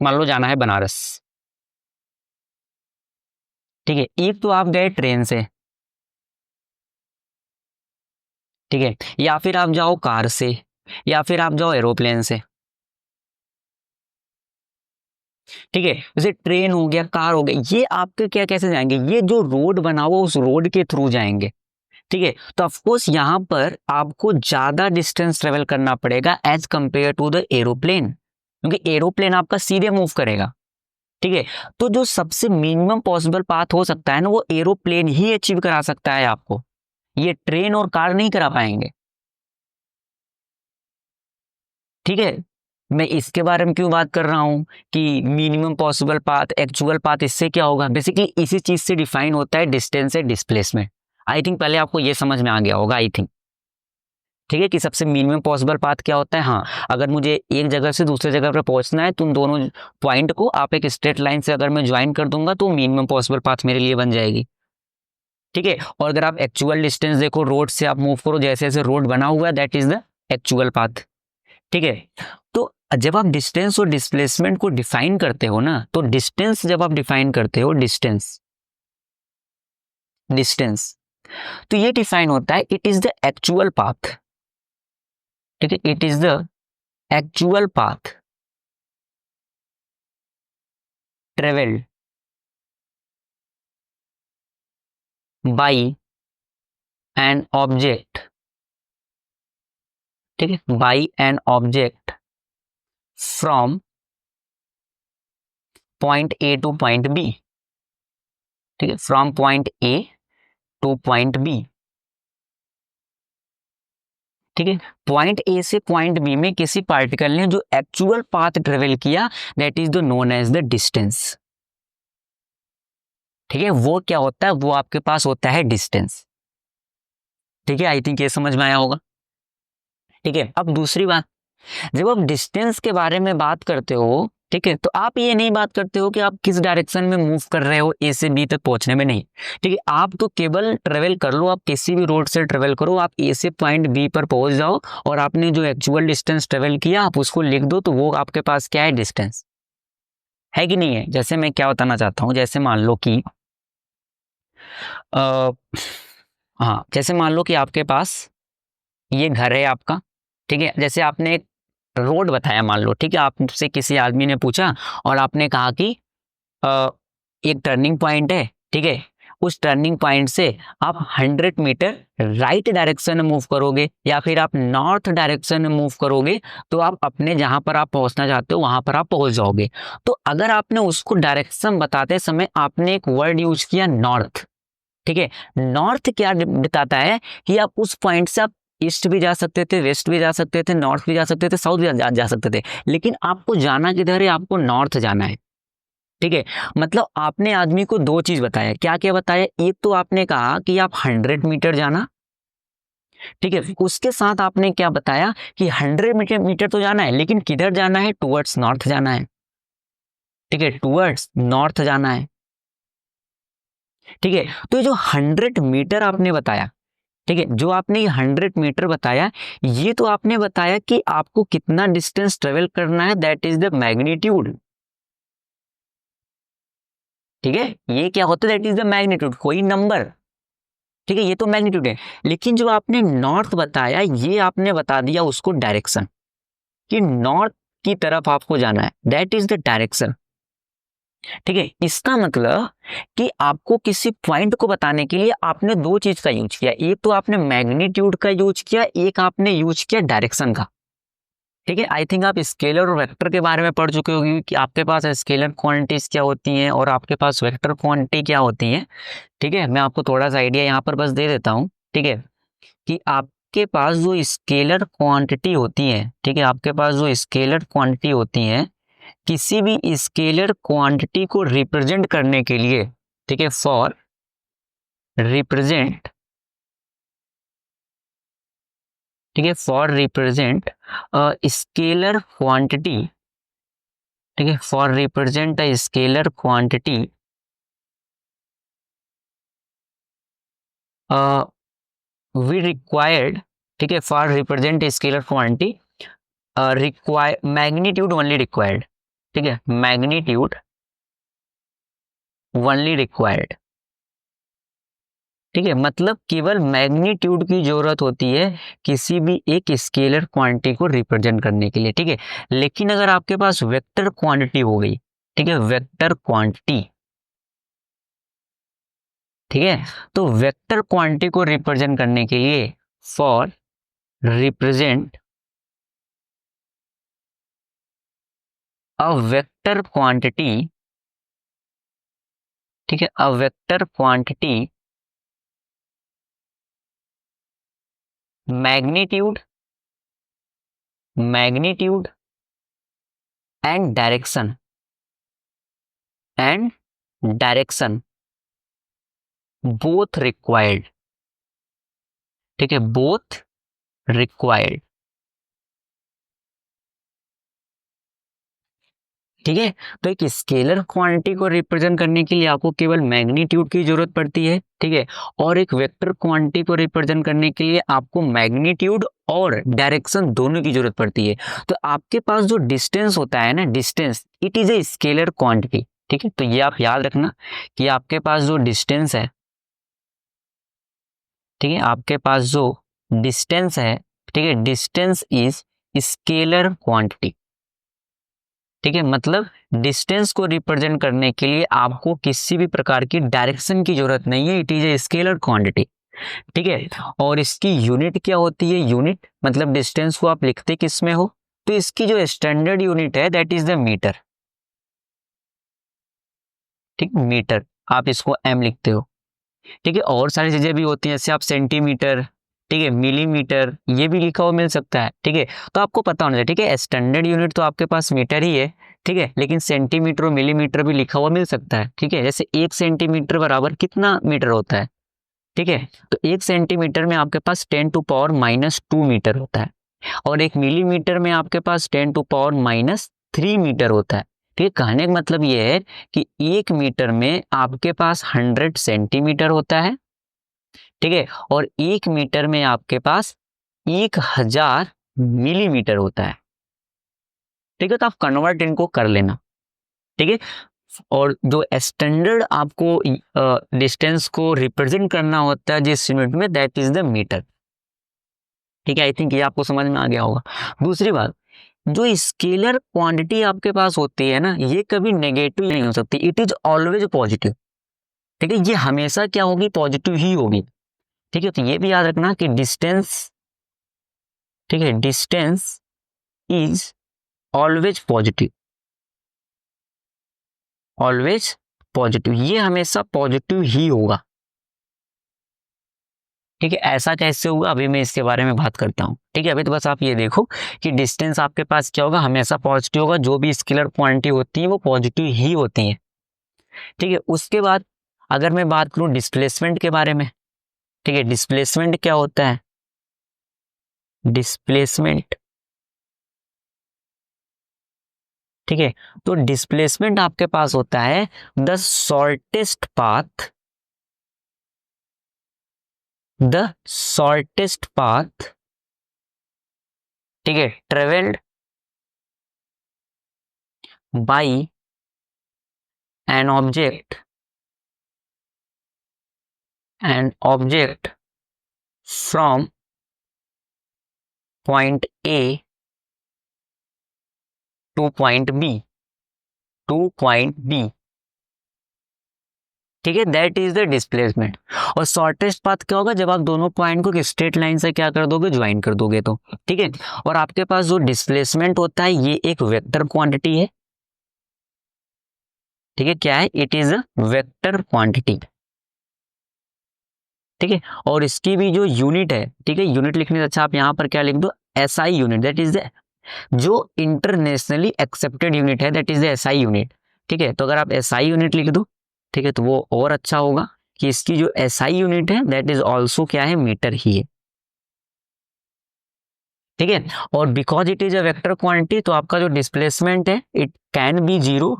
मान लो जाना है बनारस, ठीक है, एक तो आप गए ट्रेन से, ठीक है, या फिर आप जाओ कार से या फिर आप जाओ एरोप्लेन से, ठीक है, जैसे ट्रेन हो गया कार हो गया, ये आपके क्या कैसे जाएंगे, ये जो रोड बना हुआ उस रोड के थ्रू जाएंगे, ठीक है। तो ऑफकोर्स यहाँ पर आपको ज्यादा डिस्टेंस ट्रेवल करना पड़ेगा as compare to the aeroplane, क्योंकि एरोप्लेन आपका सीधे मूव करेगा, ठीक है। तो जो सबसे मिनिमम पॉसिबल पाथ हो सकता है ना, वो एरोप्लेन ही अचीव करा सकता है आपको, ये ट्रेन और कार नहीं करा पाएंगे, ठीक है। मैं इसके बारे में क्यों बात कर रहा हूं कि minimum possible path actual path, इससे क्या होगा, बेसिकली इसी चीज से डिफाइन होता है डिस्टेंस से डिस्प्लेसमेंट। आई थिंक पहले आपको ये समझ में आ गया होगा, आई थिंक, ठीक है, कि सबसे मिनिमम पॉसिबल पाथ क्या होता है। हाँ, अगर मुझे एक जगह से दूसरे जगह पर पहुंचना है तो उन दोनों पॉइंट को आप एक स्ट्रेट लाइन से अगर मैं ज्वाइन कर दूंगा तो मिनिमम पॉसिबल पाथ मेरे लिए बन जाएगी, ठीक है। और अगर आप एक्चुअल डिस्टेंस देखो, रोड से आप मूव करो, जैसे जैसे रोड बना हुआ है that is the actual path. ठीक है, तो जब आप डिस्टेंस और डिस्प्लेसमेंट को डिफाइन करते हो ना, तो डिस्टेंस जब आप डिफाइन करते हो, डिस्टेंस डिस्टेंस तो ये डिफाइन होता है, it is the actual path. ठीक है, it is the actual path travelled by an object. ठीक है, by an object from point A to point B. ठीक है, from point A to point B. ठीक है, पॉइंट ए से point B में किसी पार्टिकल ने जो एक्चुअल पाथ ट्रेवल किया, that is the known as the distance. ठीक है, वो क्या होता है, वो आपके पास होता है डिस्टेंस। ठीक है, आई थिंक ये समझ में आया होगा। ठीक है, अब दूसरी बात, जब आप डिस्टेंस के बारे में बात करते हो, ठीक है, तो आप ये नहीं बात करते हो कि आप किस डायरेक्शन में मूव कर रहे हो ए से बी तक पहुंचने में, नहीं। ठीक है, आप तो केवल ट्रेवल कर लो, आप किसी भी रोड से ट्रेवल करो, आप ए से पॉइंट बी पर पहुंच जाओ, और आपने जो एक्चुअल डिस्टेंस ट्रेवल किया आप उसको लिख दो, तो वो आपके पास क्या है, डिस्टेंस है कि नहीं है। जैसे मैं क्या बताना चाहता हूँ, जैसे मान लो कि आ, हाँ, जैसे मान लो कि आपके पास ये घर है आपका। ठीक है, जैसे आपने एक रोड बताया मान लो, ठीक है, आपसे किसी आदमी ने पूछा और आपने कहा कि अ, एक टर्निंग पॉइंट है। ठीक है, उस टर्निंग पॉइंट से आप 100 मीटर राइट डायरेक्शन में मूव करोगे या फिर आप नॉर्थ डायरेक्शन में मूव करोगे, तो आप अपने जहां पर आप पहुंचना चाहते हो वहां पर आप पहुंच जाओगे। तो अगर आपने उसको डायरेक्शन बताते समय आपने एक वर्ड यूज किया, नॉर्थ। ठीक है, नॉर्थ क्या बताता है कि आप उस पॉइंट से आप ईस्ट भी जा सकते थे, वेस्ट भी जा सकते थे, नॉर्थ भी जा सकते थे, साउथ भी जा सकते थे, लेकिन आपको जाना किधर है, आपको नॉर्थ जाना है। ठीक है, मतलब आपने आदमी को दो चीज बताया, क्या क्या बताया, एक तो आपने कहा कि आप 100 मीटर जाना। ठीक है, उसके साथ आपने क्या बताया कि 100 मीटर तो जाना है, लेकिन किधर जाना है, टुवर्ड्स नॉर्थ जाना है। ठीक है, टुवर्ड्स नॉर्थ जाना है। ठीक है, तो ये जो 100 मीटर आपने बताया, ठीक है, जो आपने ये 100 मीटर बताया, ये तो आपने बताया कि आपको कितना डिस्टेंस ट्रेवल करना है, दैट इज द मैग्नीट्यूड। ठीक है, ये क्या होता है, दैट इज द मैग्नीट्यूड, कोई नंबर। ठीक है, ये तो मैग्नीट्यूड है। लेकिन जो आपने नॉर्थ बताया, ये आपने बता दिया उसको डायरेक्शन, कि नॉर्थ की तरफ आपको जाना है, दैट इज द डायरेक्शन। ठीक है, इसका मतलब कि आपको किसी पॉइंट को बताने के लिए आपने दो चीज का यूज किया, एक तो आपने मैग्नीट्यूड का यूज किया, एक आपने यूज किया डायरेक्शन का। ठीक है, आई थिंक आप स्केलर और वेक्टर के बारे में पढ़ चुके होंगे कि आपके पास स्केलर क्वांटिटीज क्या होती हैं और आपके पास वेक्टर क्वांटिटी क्या होती हैं। ठीक है, मैं आपको थोड़ा सा आइडिया यहाँ पर बस दे देता हूँ। ठीक है, कि आपके पास जो स्केलर क्वांटिटी होती है, ठीक है, आपके पास जो स्केलर क्वांटिटी होती है, किसी भी स्केलर क्वांटिटी को रिप्रेजेंट करने के लिए, ठीक है, फॉर रिप्रेजेंट, ठीक है, फॉर रिप्रेजेंट स्केलर क्वांटिटी, ठीक है, for represent a scalar quantity we required, ठीक है, for represent scalar quantity require magnitude only required. ठीक है, मैग्नीट्यूड ओनली रिक्वायर्ड। ठीक है, मतलब केवल मैग्नीट्यूड की जरूरत होती है किसी भी एक स्केलर क्वांटिटी को रिप्रेजेंट करने के लिए। ठीक है, लेकिन अगर आपके पास वेक्टर क्वांटिटी हो गई, ठीक है, वेक्टर क्वांटिटी, ठीक है, तो वेक्टर क्वांटिटी को रिप्रेजेंट करने के लिए for represent a vector quantity, ठीक है, a vector quantity magnitude, magnitude and direction, and direction both required. ठीक है, बोथ रिक्वायर्ड। ठीक है, तो एक स्केलर क्वांटिटी को रिप्रेजेंट करने के लिए आपको केवल मैग्नीट्यूड की जरूरत पड़ती है, ठीक है, और एक वेक्टर क्वांटिटी को रिप्रेजेंट करने के लिए आपको मैग्नीट्यूड और डायरेक्शन दोनों की जरूरत पड़ती है। तो आपके पास जो डिस्टेंस होता है ना, distance it is a scalar quantity, ठीक है, तो ये आप याद रखना कि आपके पास जो डिस्टेंस है, ठीक है, आपके पास जो डिस्टेंस है, ठीक है, डिस्टेंस इज स्केलर क्वांटिटी, ठीक है, मतलब डिस्टेंस को रिप्रेजेंट करने के लिए आपको किसी भी प्रकार की डायरेक्शन की जरूरत नहीं है, it is a scalar quantity, ठीक है। और इसकी यूनिट क्या होती है, यूनिट मतलब डिस्टेंस को आप लिखते किस में हो, तो इसकी जो स्टैंडर्ड यूनिट है दैट इज द मीटर, ठीक, मीटर, आप इसको एम लिखते हो, ठीक है। और सारी चीजें भी होती हैं, जैसे आप सेंटीमीटर, ठीक है, मिलीमीटर, ये भी लिखा हुआ मिल सकता है, ठीक है, तो आपको पता होना चाहिए, ठीक है, स्टैंडर्ड यूनिट तो आपके पास मीटर ही है, ठीक है, लेकिन सेंटीमीटर और मिलीमीटर भी लिखा हुआ मिल सकता है, ठीक है, जैसे 1 सेंटीमीटर बराबर कितना मीटर होता है, ठीक है, तो 1 सेंटीमीटर में आपके पास 10⁻⁻2 मीटर होता है, और 1 मिलीमीटर में आपके पास 10⁻³ मीटर होता है, ठीक है। कहने का मतलब ये है कि 1 मीटर में आपके पास 100 सेंटीमीटर होता है, ठीक है, और 1 मीटर में आपके पास 1000 मिलीमीटर होता है, ठीक है, तो आप कन्वर्ट इनको कर लेना, ठीक है। और जो स्टैंडर्ड आपको डिस्टेंस को रिप्रेजेंट करना होता है जिस यूनिट में, दैट इज द मीटर, ठीक है। आई थिंक ये आपको समझ में आ गया होगा। दूसरी बात, जो स्केलर क्वांटिटी आपके पास होती है ना, ये कभी नेगेटिव नहीं हो सकती, इट इज ऑलवेज पॉजिटिव, ठीक है, ये हमेशा क्या होगी, पॉजिटिव ही होगी, ठीक है। तो ये भी याद रखना कि डिस्टेंस, ठीक है, distance is always positive, always positive, ये हमेशा पॉजिटिव ही होगा, ठीक है। ऐसा कैसे होगा, अभी मैं इसके बारे में बात करता हूँ, ठीक है। अभी तो बस आप ये देखो कि डिस्टेंस आपके पास क्या होगा, हमेशा पॉजिटिव होगा, जो भी स्केलर क्वांटिटी होती है वो पॉजिटिव ही होती है, ठीक है। उसके बाद अगर मैं बात करूँ डिस्प्लेसमेंट के बारे में, ठीक है, डिस्प्लेसमेंट क्या होता है, डिस्प्लेसमेंट, ठीक है, तो डिस्प्लेसमेंट आपके पास होता है the shortest path, the shortest path, ठीक है, travelled by an object, an object from point A to point B, to point B, ठीक है, दैट इज द डिस्प्लेसमेंट। और शॉर्टेस्ट पाथ क्या होगा, जब आप दोनों पॉइंट को स्ट्रेट लाइन से क्या कर दोगे, ज्वाइन कर दोगे तो, ठीक है। और आपके पास जो डिस्प्लेसमेंट होता है ये एक वेक्टर क्वांटिटी है, ठीक है, क्या है, it is a vector quantity, ठीक है। और इसकी भी जो यूनिट है, ठीक है, यूनिट लिखने से अच्छा आप यहाँ पर क्या लिख दो, SI unit, that is the जो इंटरनेशनली एक्सेप्टेड यूनिट है, that is the SI unit, ठीक है। तो अगर आप एसआई यूनिट लिख दो, ठीक है, तो वो और अच्छा होगा कि इसकी जो एसआई यूनिट है दैट इज ऑल्सो क्या है, मीटर ही है, ठीक है। और because it is a vector quantity, तो आपका जो डिस्प्लेसमेंट है इट कैन बी जीरो,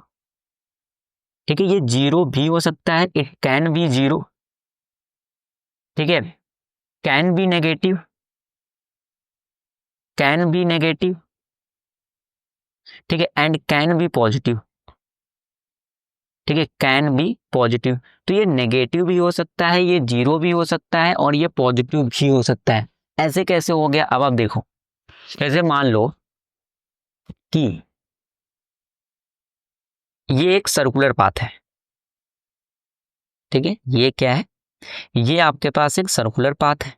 ठीक है, ये जीरो भी हो सकता है, इट कैन बी जीरो, ठीक है, can be negative, can be negative, ठीक है, एंड कैन बी पॉजिटिव, ठीक है, कैन बी पॉजिटिव। तो ये नेगेटिव भी हो सकता है, ये जीरो भी हो सकता है, और ये पॉजिटिव भी हो सकता है। ऐसे कैसे हो गया, अब आप देखो, जैसे मान लो कि ये एक सर्कुलर पाथ है, ठीक है, ये क्या है, ये आपके पास एक सर्कुलर पाथ है,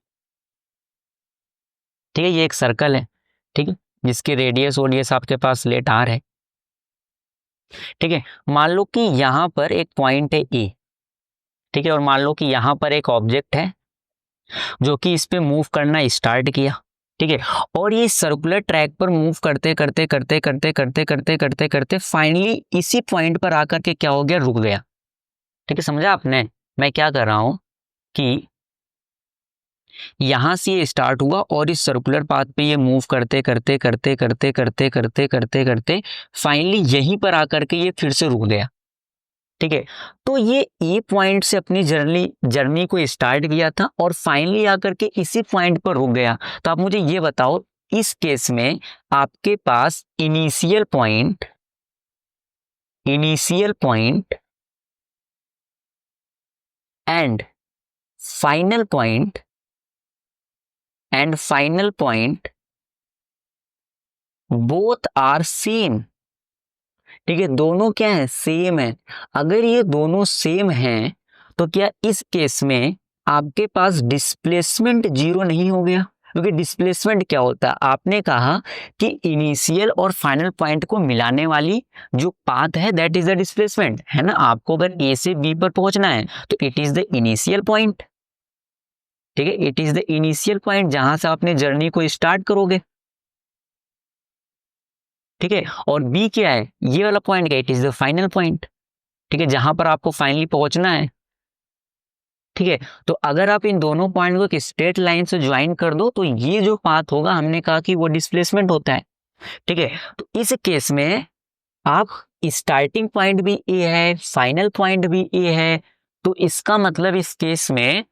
ठीक है, ये एक सर्कल है, ठीक है, जिसकी रेडियस ओडियस आपके पास लेट आर है, ठीक है। मान लो कि यहां पर एक पॉइंट है ए, ठीक है, और मान लो कि यहां पर एक ऑब्जेक्ट है जो कि इस पे मूव करना स्टार्ट किया, ठीक है, और ये सर्कुलर ट्रैक पर मूव करते करते करते करते करते करते करते करते फाइनली इसी पॉइंट पर आकर के क्या हो गया, रुक गया, ठीक है, समझा आपने। मैं क्या कर रहा हूं कि यहां से ये स्टार्ट हुआ और इस सर्कुलर पाथ पे ये मूव करते करते करते करते करते करते करते करते फाइनली यहीं पर आकर के ये फिर से रुक गया। ठीक है, तो ये ए पॉइंट से अपनी जर्नी को स्टार्ट किया था और फाइनली आकर के इसी पॉइंट पर रुक गया। तो आप मुझे ये बताओ, इस केस में आपके पास initial point and final point both are same. ठीक है, दोनों क्या है, सेम है। अगर ये दोनों सेम हैं तो क्या इस केस में आपके पास डिस्प्लेसमेंट जीरो नहीं हो गया? क्योंकि डिस्प्लेसमेंट क्या होता है, आपने कहा कि इनिशियल और फाइनल पॉइंट को मिलाने वाली जो पाथ है दैट इज द डिस्प्लेसमेंट, है ना। आपको अगर ए से बी पर पहुंचना है तो it is the initial point. ठीक है, it is the initial point जहां से आपने जर्नी को स्टार्ट करोगे। ठीक है, और बी क्या है, ये वाला पॉइंट क्या, it is the final point. ठीक है, जहां पर आपको फाइनली पहुंचना है। ठीक है, तो अगर आप इन दोनों पॉइंट को एक स्ट्रेट लाइन से ज्वाइन कर दो तो ये जो पाथ होगा, हमने कहा कि वो डिस्प्लेसमेंट होता है। ठीक है, तो इस केस में आप स्टार्टिंग पॉइंट भी ए है, फाइनल पॉइंट भी ए है, तो इसका मतलब इस केस में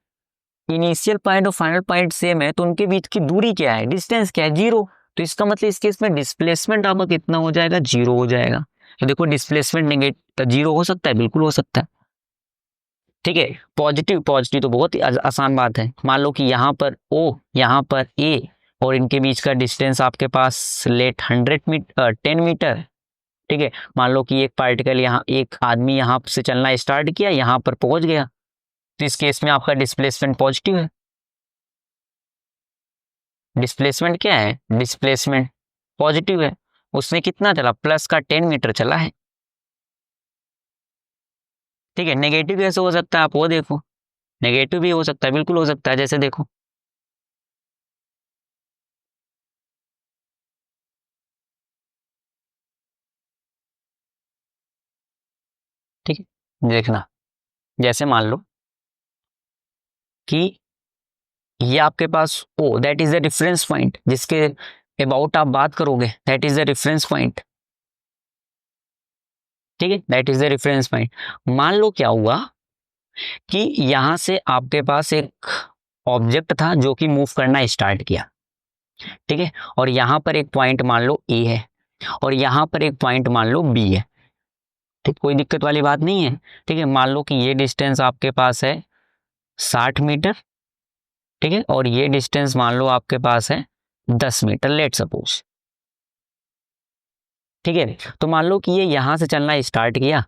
इनिशियल पॉइंट और फाइनल पॉइंट सेम है, तो उनके बीच की दूरी क्या है, डिस्टेंस क्या है, जीरो। तो इसका मतलब इस केस में डिस्प्लेसमेंट आपका कितना हो जाएगा, जीरो हो जाएगा। तो देखो डिस्प्लेसमेंट नेगेटिव जीरो हो सकता है, बिल्कुल हो सकता है। ठीक है, पॉजिटिव तो बहुत ही आसान बात है। मान लो कि यहाँ पर ओ, यहाँ पर ए, और इनके बीच का डिस्टेंस आपके पास लेट 10 मीटर। ठीक है, मान लो कि एक पार्टिकल यहाँ, एक आदमी यहाँ से चलना स्टार्ट किया, यहाँ पर पहुंच गया, तो इस केस में आपका डिस्प्लेसमेंट पॉजिटिव है। डिस्प्लेसमेंट क्या है, डिस्प्लेसमेंट पॉजिटिव है। उसने कितना चला, प्लस का 10 मीटर चला है। ठीक है, नेगेटिव कैसे हो सकता है, आप वो देखो, नेगेटिव भी हो सकता है, बिल्कुल हो सकता है। जैसे देखो, ठीक है, देखना, जैसे मान लो कि ये आपके पास O, that is the reference point जिसके अबाउट आप बात करोगे, that is the reference point. ठीक है, that is the reference point. मान लो क्या हुआ कि यहां से आपके पास एक ऑब्जेक्ट था जो कि मूव करना स्टार्ट किया। ठीक है, और यहां पर एक पॉइंट मान लो ए है और यहां पर एक पॉइंट मान लो बी है। ठीक, कोई दिक्कत वाली बात नहीं है। ठीक है, मान लो कि ये डिस्टेंस आपके पास है 60 मीटर। ठीक है, और ये डिस्टेंस मान लो आपके पास है 10 मीटर, लेट सपोज। ठीक है, तो मान लो कि ये यहां से चलना स्टार्ट किया।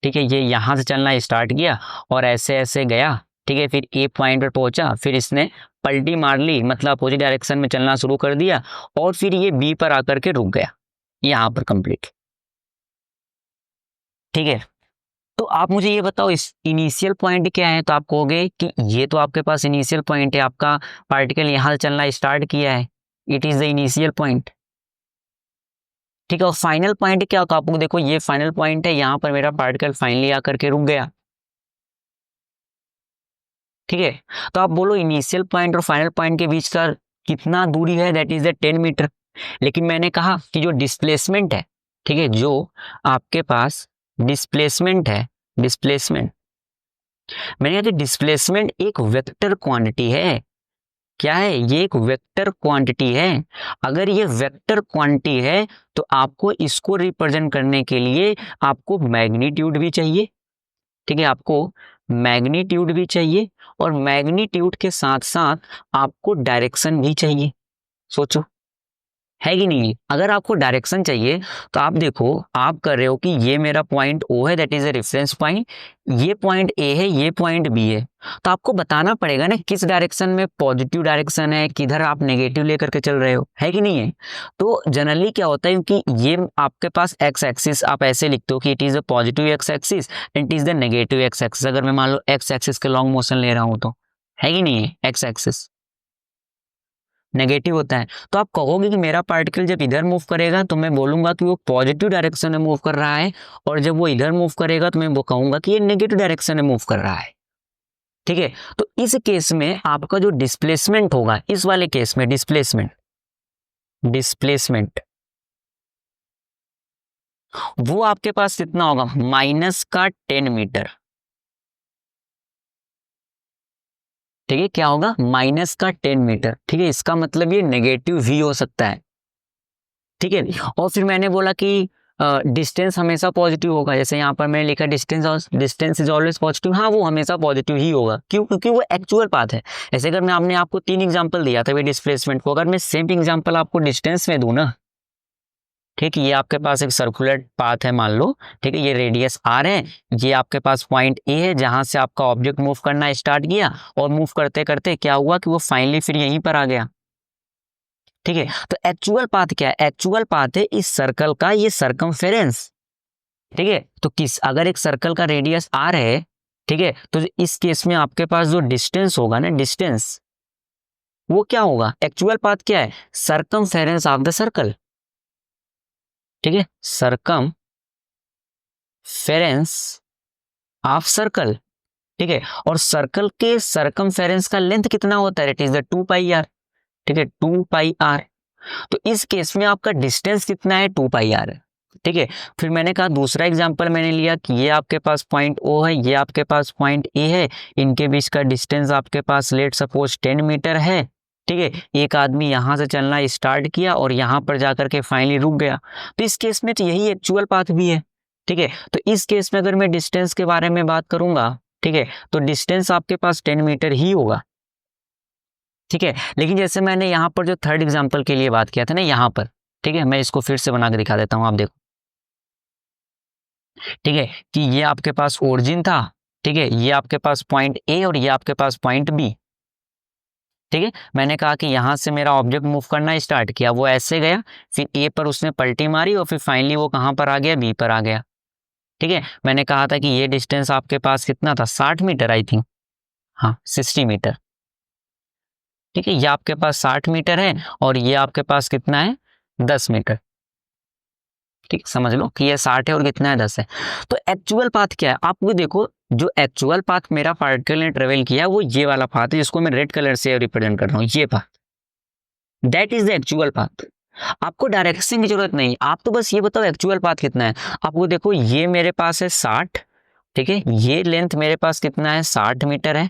ठीक है, ये यहां से चलना स्टार्ट किया और ऐसे ऐसे गया। ठीक है, फिर ए पॉइंट पर पहुंचा, फिर इसने पलटी मार ली, मतलब अपोजिट डायरेक्शन में चलना शुरू कर दिया, और फिर ये बी पर आकर के रुक गया यहां पर कंप्लीट। ठीक है, तो आप मुझे ये बताओ इस इनिशियल पॉइंट क्या है, तो आप कहोगे कि ये तो आपके पास इनिशियल पॉइंट है, आपका पार्टिकल यहां से चलना स्टार्ट किया है, it is the initial point. ठीक है, और फाइनल पॉइंट क्या होता है, आपको देखो ये फाइनल पॉइंट है, यहां पर मेरा पार्टिकल फाइनली आकर के रुक गया। ठीक है, तो आप बोलो इनिशियल पॉइंट और फाइनल पॉइंट के बीच का कितना दूरी है, दैट इज द 10 मीटर। लेकिन मैंने कहा कि जो डिस्प्लेसमेंट है, ठीक है, जो आपके पास डिस्प्लेसमेंट है, डिस्प्लेसमेंट, मैंने कहा डिस्प्लेसमेंट एक वेक्टर क्वांटिटी है। क्या है, ये एक वेक्टर क्वांटिटी है। अगर ये वेक्टर क्वांटिटी है तो आपको इसको रिप्रेजेंट करने के लिए आपको मैग्नीट्यूड भी चाहिए। ठीक है, आपको मैग्नीट्यूड भी चाहिए और मैग्नीट्यूड के साथ साथ आपको डायरेक्शन भी चाहिए। सोचो, है कि नहीं। अगर आपको डायरेक्शन चाहिए तो आप देखो, आप कर रहे हो कि ये मेरा पॉइंट ओ है, that is a reference point, ये पॉइंट ए है, ये पॉइंट बी है, तो आपको बताना पड़ेगा ना किस डायरेक्शन में पॉजिटिव डायरेक्शन है, किधर आप नेगेटिव लेकर के चल रहे हो, है कि नहीं है। तो जनरली क्या होता है कि ये आपके पास एक्स एक्सिस आप ऐसे लिखते हो कि it is a positive x axis and it is the negative x axis. अगर मैं मान लो एक्स एक्सिस के लॉन्ग मोशन ले रहा हूँ तो, है कि नहीं है, एक्स एक्सिस नेगेटिव होता है। तो आप कहोगे कि मेरा पार्टिकल जब इधर मूव करेगा तो मैं बोलूंगा कि वो पॉजिटिव डायरेक्शन में मूव कर रहा है, और जब वो इधर मूव करेगा तो मैं वो कहूंगा कि ये नेगेटिव डायरेक्शन में मूव कर रहा है। ठीक है, तो इस केस में आपका जो डिस्प्लेसमेंट होगा, इस वाले केस में डिस्प्लेसमेंट वो आपके पास कितना होगा, माइनस का 10 मीटर। ठीक है, क्या होगा, माइनस का 10 मीटर। ठीक है, इसका मतलब ये नेगेटिव v हो सकता है। ठीक है, और फिर मैंने बोला कि डिस्टेंस हमेशा पॉजिटिव होगा, जैसे यहाँ पर मैंने लिखा डिस्टेंस इज ऑलवेज पॉजिटिव। हाँ, वो हमेशा पॉजिटिव ही होगा, क्यों, क्योंकि वो एक्चुअल पाथ है। ऐसे अगर मैं आपने आपको 3 एग्जांपल दिया था डिस्प्लेसमेंट को, अगर मैं सेम एग्जांपल आपको डिस्टेंस में दूं ना, ठीक है, ये आपके पास एक सर्कुलर पाथ है मान लो, ठीक है, ये रेडियस r है, ये आपके पास पॉइंट ए है जहां से आपका ऑब्जेक्ट मूव करना स्टार्ट किया, और मूव करते करते क्या हुआ कि वो फाइनली फिर यहीं पर आ गया। ठीक है, तो एक्चुअल पाथ क्या है, एक्चुअल पाथ है इस सर्कल का ये सरकमफेरेंस। ठीक है, तो किस अगर एक सर्कल का रेडियस r है, ठीक है, तो इस केस में आपके पास जो डिस्टेंस होगा ना, डिस्टेंस वो क्या होगा, एक्चुअल पाथ क्या है, सरकमफेरेंस ऑफ द सर्कल। ठीक है, सरकमफेरेंस ऑफ सर्कल। ठीक है, और सर्कल के सरकमफेरेंस का लेंथ कितना होता है, it is the 2 pi r. ठीक है, 2 पाई आर। तो इस केस में आपका डिस्टेंस कितना है, 2 पाई आर है। ठीक है, फिर मैंने कहा दूसरा एग्जांपल मैंने लिया कि ये आपके पास पॉइंट ओ है, ये आपके पास पॉइंट ए है, इनके बीच का डिस्टेंस आपके पास लेट सपोज 10 मीटर है। ठीक है, एक आदमी यहां से चलना स्टार्ट किया और यहां पर जाकर के फाइनली रुक गया, तो इस केस में तो यही एक्चुअल पाथ भी है। ठीक है, तो इस केस में अगर मैं डिस्टेंस के बारे में बात करूंगा, ठीक है, तो डिस्टेंस आपके पास 10 मीटर ही होगा। ठीक है, लेकिन जैसे मैंने यहाँ पर जो थर्ड एग्जांपल के लिए बात किया था ना, यहाँ पर, ठीक है, मैं इसको फिर से बना के दिखा देता हूँ, आप देखो। ठीक है, कि ये आपके पास ओरिजिन था, ठीक है, ये आपके पास पॉइंट ए और ये आपके पास पॉइंट बी। ठीक है, मैंने कहा कि यहां से मेरा ऑब्जेक्ट मूव करना स्टार्ट किया, वो ऐसे गया, फिर ए पर उसने पलटी मारी और फिर फाइनली वो कहां पर आ गया, बी पर आ गया। ठीक है, मैंने कहा था कि ये डिस्टेंस आपके पास कितना था, 60 मीटर आई थिंक, हाँ 60 मीटर। ठीक है, ये आपके पास 60 मीटर है और ये आपके पास कितना है, 10 मीटर। ठीक, समझ लो कि ये 60 है और कितना है, 10 है। तो एक्चुअल पाथ क्या है, आप वो देखो, जो एक्चुअल पाथ मेरा पार्टिकल ने ट्रेवल किया वो ये वाला पाथ है, जिसको मैं रेड कलर से रिप्रेजेंट कर रहा हूँ, ये path, that is the actual path. आपको डायरेक्शन की जरूरत नहीं, आप तो बस ये बताओ एक्चुअल पाथ कितना है। आपको देखो, ये मेरे पास है 60, ठीक है, ये लेंथ मेरे पास कितना है, 60 मीटर है।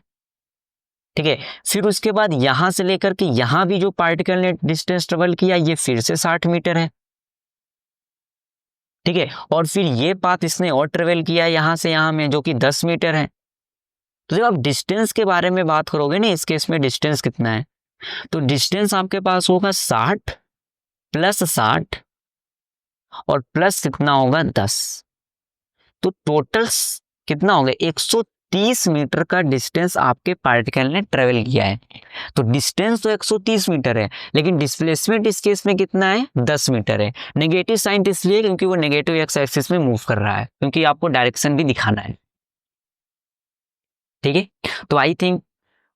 ठीक है, फिर उसके बाद यहां से लेकर के यहां भी जो पार्टिकल ने डिस्टेंस ट्रेवल किया ये फिर से 60 मीटर है। ठीक है, और फिर ये पाथ इसने और ट्रेवल किया यहां से यहां में, जो कि 10 मीटर है। तो जब आप डिस्टेंस के बारे में बात करोगे ना, इस केस में डिस्टेंस कितना है, तो डिस्टेंस आपके पास होगा 60 प्लस 60 और प्लस कितना होगा, 10। तो टोटल कितना होगा, 130 मीटर का डिस्टेंस आपके पार्टिकल ने ट्रेवल किया है। तो डिस्टेंस तो 130 मीटर है, लेकिन डिस्प्लेसमेंट इस केस में कितना है, 10 मीटर है। नेगेटिव साइन इसलिए क्योंकि वो नेगेटिव एक्स एक्सिस में मूव कर रहा है, क्योंकि आपको डायरेक्शन भी दिखाना है। ठीक है, तो आई थिंक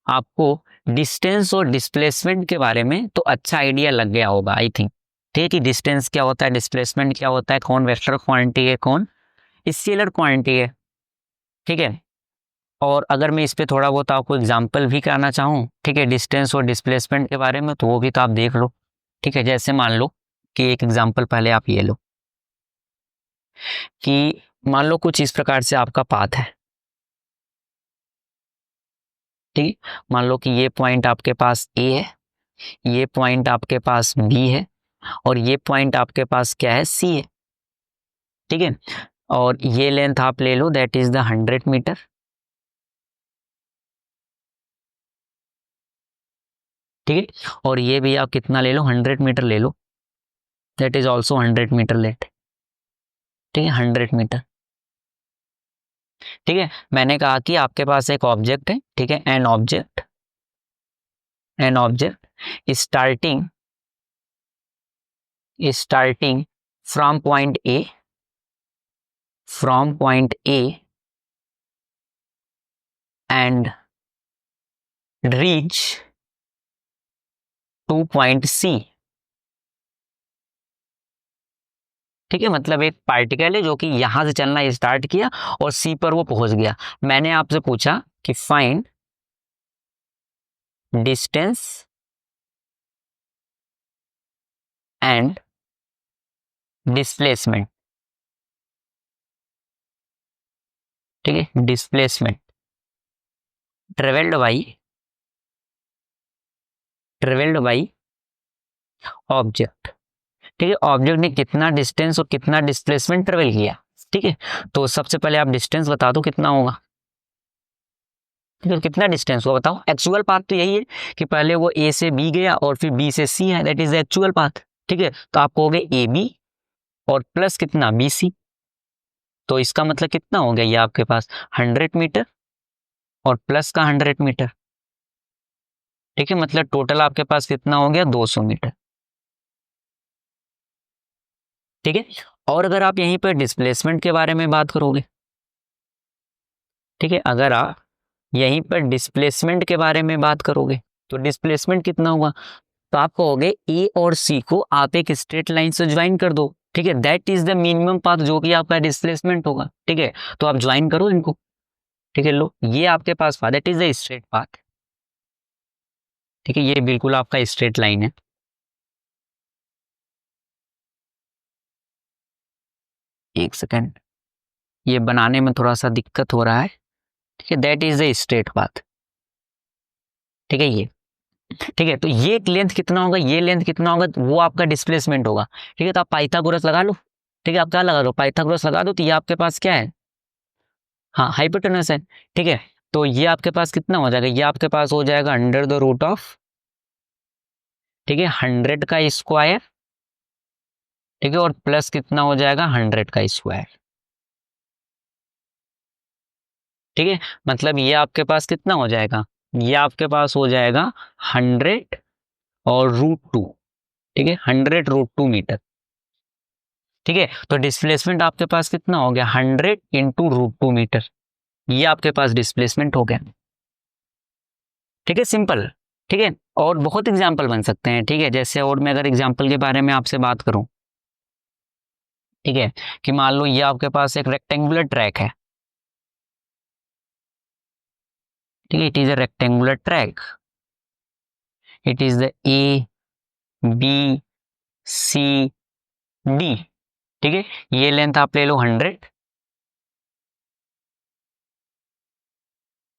आपको डिस्टेंस और डिस्प्लेसमेंट के बारे में तो अच्छा आइडिया लग गया होगा, आई थिंक। ठीक है, कि डिस्टेंस क्या होता है, डिस्प्लेसमेंट क्या होता है, कौन वेक्टर क्वांटिटी है, कौन स्केलर क्वांटिटी है। ठीक है, और अगर मैं इस पे थोड़ा बहुत आपको एग्जांपल भी कराना चाहूँ, ठीक है, डिस्टेंस और डिस्प्लेसमेंट के बारे में, तो वो भी तो आप देख लो। ठीक है, जैसे मान लो कि एक एग्जांपल पहले आप ये लो, कि मान लो कुछ इस प्रकार से आपका पाथ है। ठीक, मान लो कि ये पॉइंट आपके पास ए है, ये पॉइंट आपके पास बी है, और ये पॉइंट आपके पास क्या है, सी है। ठीक है, और ये लेंथ आप ले लो, दैट इज द 100 मीटर। ठीक है, और ये भी आप कितना ले लो, 100 मीटर ले लो, that is also 100 metre length. ठीक है, 100 मीटर। ठीक है, मैंने कहा कि आपके पास एक ऑब्जेक्ट है, ठीक है, an object starting from point A and reach to point C. ठीक है, मतलब एक पार्टिकल है जो कि यहां से चलना स्टार्ट किया और सी पर वो पहुंच गया। मैंने आपसे पूछा कि फाइंड डिस्टेंस एंड डिस्प्लेसमेंट। ठीक है, डिस्प्लेसमेंट ट्रेवल्ड बाई ऑब्जेक्ट। ठीक है, ऑब्जेक्ट ने कितना डिस्टेंस और कितना डिस्प्लेसमेंट ट्रेवल किया। ठीक है, तो सबसे पहले आप डिस्टेंस बता दो कितना होगा। ठीक है, कितना डिस्टेंस हुआ बताओ। एक्चुअल पाथ तो यही है कि पहले वो ए से बी गया और फिर बी से सी है, that is the actual path. ठीक है, तो आप कहोगे ए बी और प्लस कितना बी सी, तो इसका मतलब कितना हो गया ये आपके पास 100 मीटर और प्लस का 100 मीटर। ठीक है, मतलब टोटल आपके पास कितना हो गया 200 मीटर। ठीक है, और अगर आप यहीं पर डिस्प्लेसमेंट के बारे में बात करोगे, ठीक है, अगर आप यहीं पर डिस्प्लेसमेंट के बारे में बात करोगे तो डिस्प्लेसमेंट कितना हुआ, तो आप कहोगे ए और सी को आप एक स्ट्रेट लाइन से ज्वाइन कर दो। ठीक है, that is the minimum path जो कि आपका डिस्प्लेसमेंट होगा। ठीक है, तो आप ज्वाइन करो इनको। ठीक है, लो ये आपके पास path, that is the straight path. ठीक है, ये बिल्कुल आपका स्ट्रेट लाइन है। एक सेकेंड, ये बनाने में थोड़ा सा दिक्कत हो रहा है। ठीक है, that is the straight path. ठीक है, ये ठीक है, तो ये लेंथ कितना होगा, ये लेंथ कितना होगा, वो आपका डिस्प्लेसमेंट होगा। ठीक है, तो आप पाइथागोरस लगा लो। ठीक है, आप क्या लगा दो, पाइथागोरस लगा दो, तो ये आपके पास क्या है, हाँ हाइपोटेनस है। ठीक है, तो ये आपके पास कितना हो जाएगा, ये आपके पास हो जाएगा अंडर द रूट ऑफ, ठीक है, 100 का स्क्वायर। ठीक है, और प्लस कितना हो जाएगा 100 का स्क्वायर। ठीक है, मतलब ये आपके पास कितना हो जाएगा, ये आपके पास हो जाएगा 100 और √2। ठीक है, 100 √2 मीटर। ठीक है, तो डिस्प्लेसमेंट आपके पास कितना हो गया 100 इंटू √2 मीटर। ये आपके पास डिस्प्लेसमेंट हो गया। ठीक है, सिंपल। ठीक है, और बहुत एग्जाम्पल बन सकते हैं। ठीक है, जैसे और मैं अगर एग्जाम्पल के बारे में आपसे बात करूं, ठीक है, कि मान लो ये आपके पास एक रेक्टेंगुलर ट्रैक है। ठीक है, it is a rectangular track, it is the A B C D. ठीक है, ये लेंथ आप ले लो 100।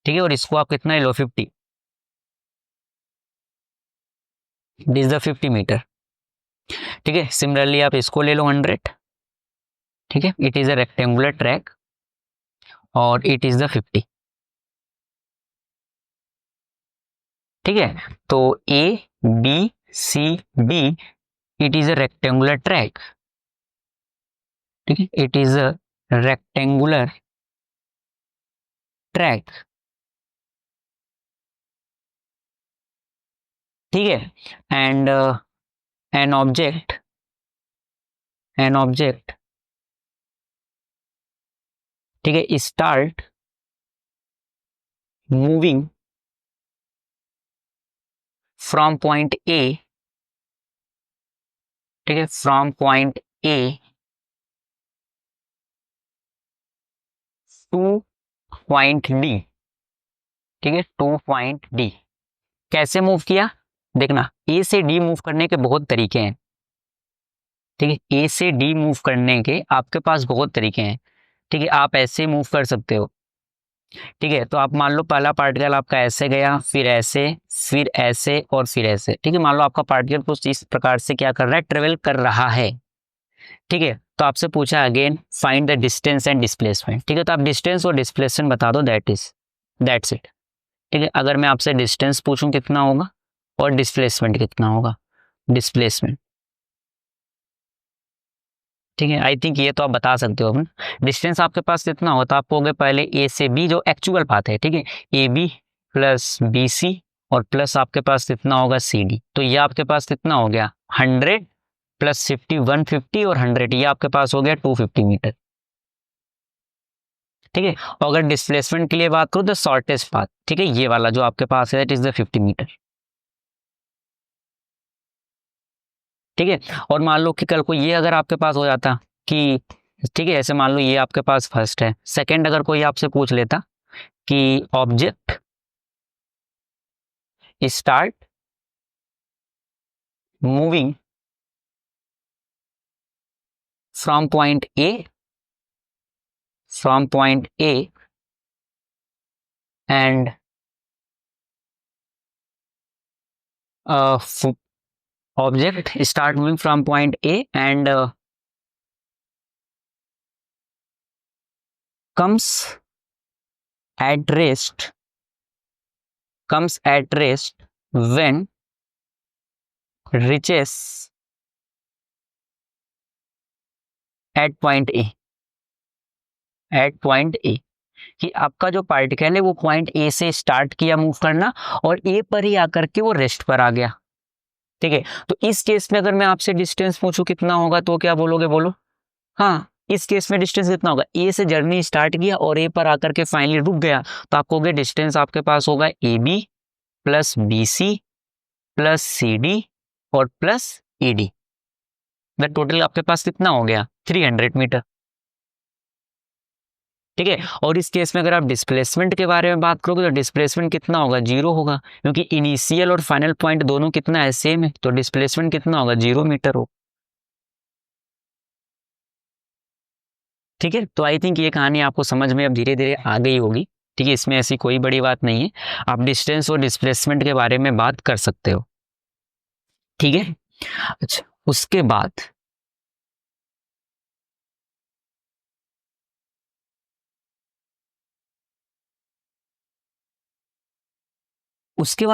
ठीक है, और इसको आप कितना ले लो 50, दिस द 50 मीटर। ठीक है, सिमिलरली आप इसको ले लो 100। ठीक है, it is a rectangular track और इट इज द 50। ठीक है, तो A B C D, it is a rectangular track. ठीक है, it is a rectangular track. ठीक है, एंड एन ऑब्जेक्ट ठीक है start moving from point A. ठीक है, from point A to point D. ठीक है, टू पॉइंट डी कैसे मूव किया, देखना ए से डी मूव करने के बहुत तरीके हैं। ठीक है, ए से डी मूव करने के आपके पास बहुत तरीके हैं। ठीक है, आप ऐसे मूव कर सकते हो। ठीक है, तो आप मान लो पहला पार्टिकल आपका ऐसे गया, फिर ऐसे, फिर ऐसे और फिर ऐसे। ठीक है, मान लो आपका पार्टिकल कुछ इस प्रकार से क्या कर रहा है, ट्रेवल कर रहा है। ठीक है, तो आपसे पूछा again find the distance and displacement. ठीक है, तो आप डिस्टेंस और डिस्प्लेसमेंट बता दो, दैट्स इट। ठीक है, अगर मैं आपसे डिस्टेंस पूछूं कितना होगा और डिस्प्लेसमेंट कितना होगा, डिस्प्लेसमेंट। ठीक है, आई थिंक ये तो आप बता सकते हो अपन। डिस्टेंस आपके पास कितना होता है, आप कहोगे पहले ए से बी जो एक्चुअल पाथ है। ठीक है, A B plus B C और प्लस आपके पास कितना होगा सी डी। तो ये आपके पास कितना हो गया 100 प्लस 50 150 और 100, ये आपके पास हो गया 250 मीटर। ठीक है, और अगर डिस्प्लेसमेंट के लिए बात करूँ तो शॉर्टेस्ट पाथ, ठीक है, ये वाला जो आपके पास है दैट इज द 50 मीटर। ठीक है, और मान लो कि कल को ये अगर आपके पास हो जाता कि, ठीक है, ऐसे मान लो ये आपके पास फर्स्ट है, सेकंड अगर कोई आपसे पूछ लेता कि object start moving from point A and object start moving from point A and comes at rest when reaches at point A कि आपका जो पार्टिकल है वो पॉइंट ए से स्टार्ट किया मूव करना और ए पर ही आकर के वो रेस्ट पर आ गया। ठीक है, तो इस केस में अगर मैं आपसे डिस्टेंस पूछूं कितना होगा तो क्या बोलोगे, बोलो। हाँ, इस केस में डिस्टेंस कितना होगा, ए से जर्नी स्टार्ट किया और ए पर आकर के फाइनली रुक गया, तो आप कहोगे डिस्टेंस आपके पास होगा A B plus B C plus C D और प्लस ई डी। टोटल आपके पास कितना हो गया, 300 मीटर। ठीक है, और इस केस में अगर आप डिस्प्लेसमेंट के बारे में बात करोगे तो डिस्प्लेसमेंट कितना होगा, 0 होगा, क्योंकि इनिशियल और फाइनल पॉइंट दोनों कितना है, सेम है, तो डिस्प्लेसमेंट कितना होगा, 0 मीटर हो। ठीक है, तो आई थिंक ये कहानी आपको समझ में अब धीरे धीरे आ गई होगी। ठीक है, इसमें ऐसी कोई बड़ी बात नहीं है, आप डिस्टेंस और डिस्प्लेसमेंट के बारे में बात कर सकते हो। ठीक है, अच्छा उसके बाद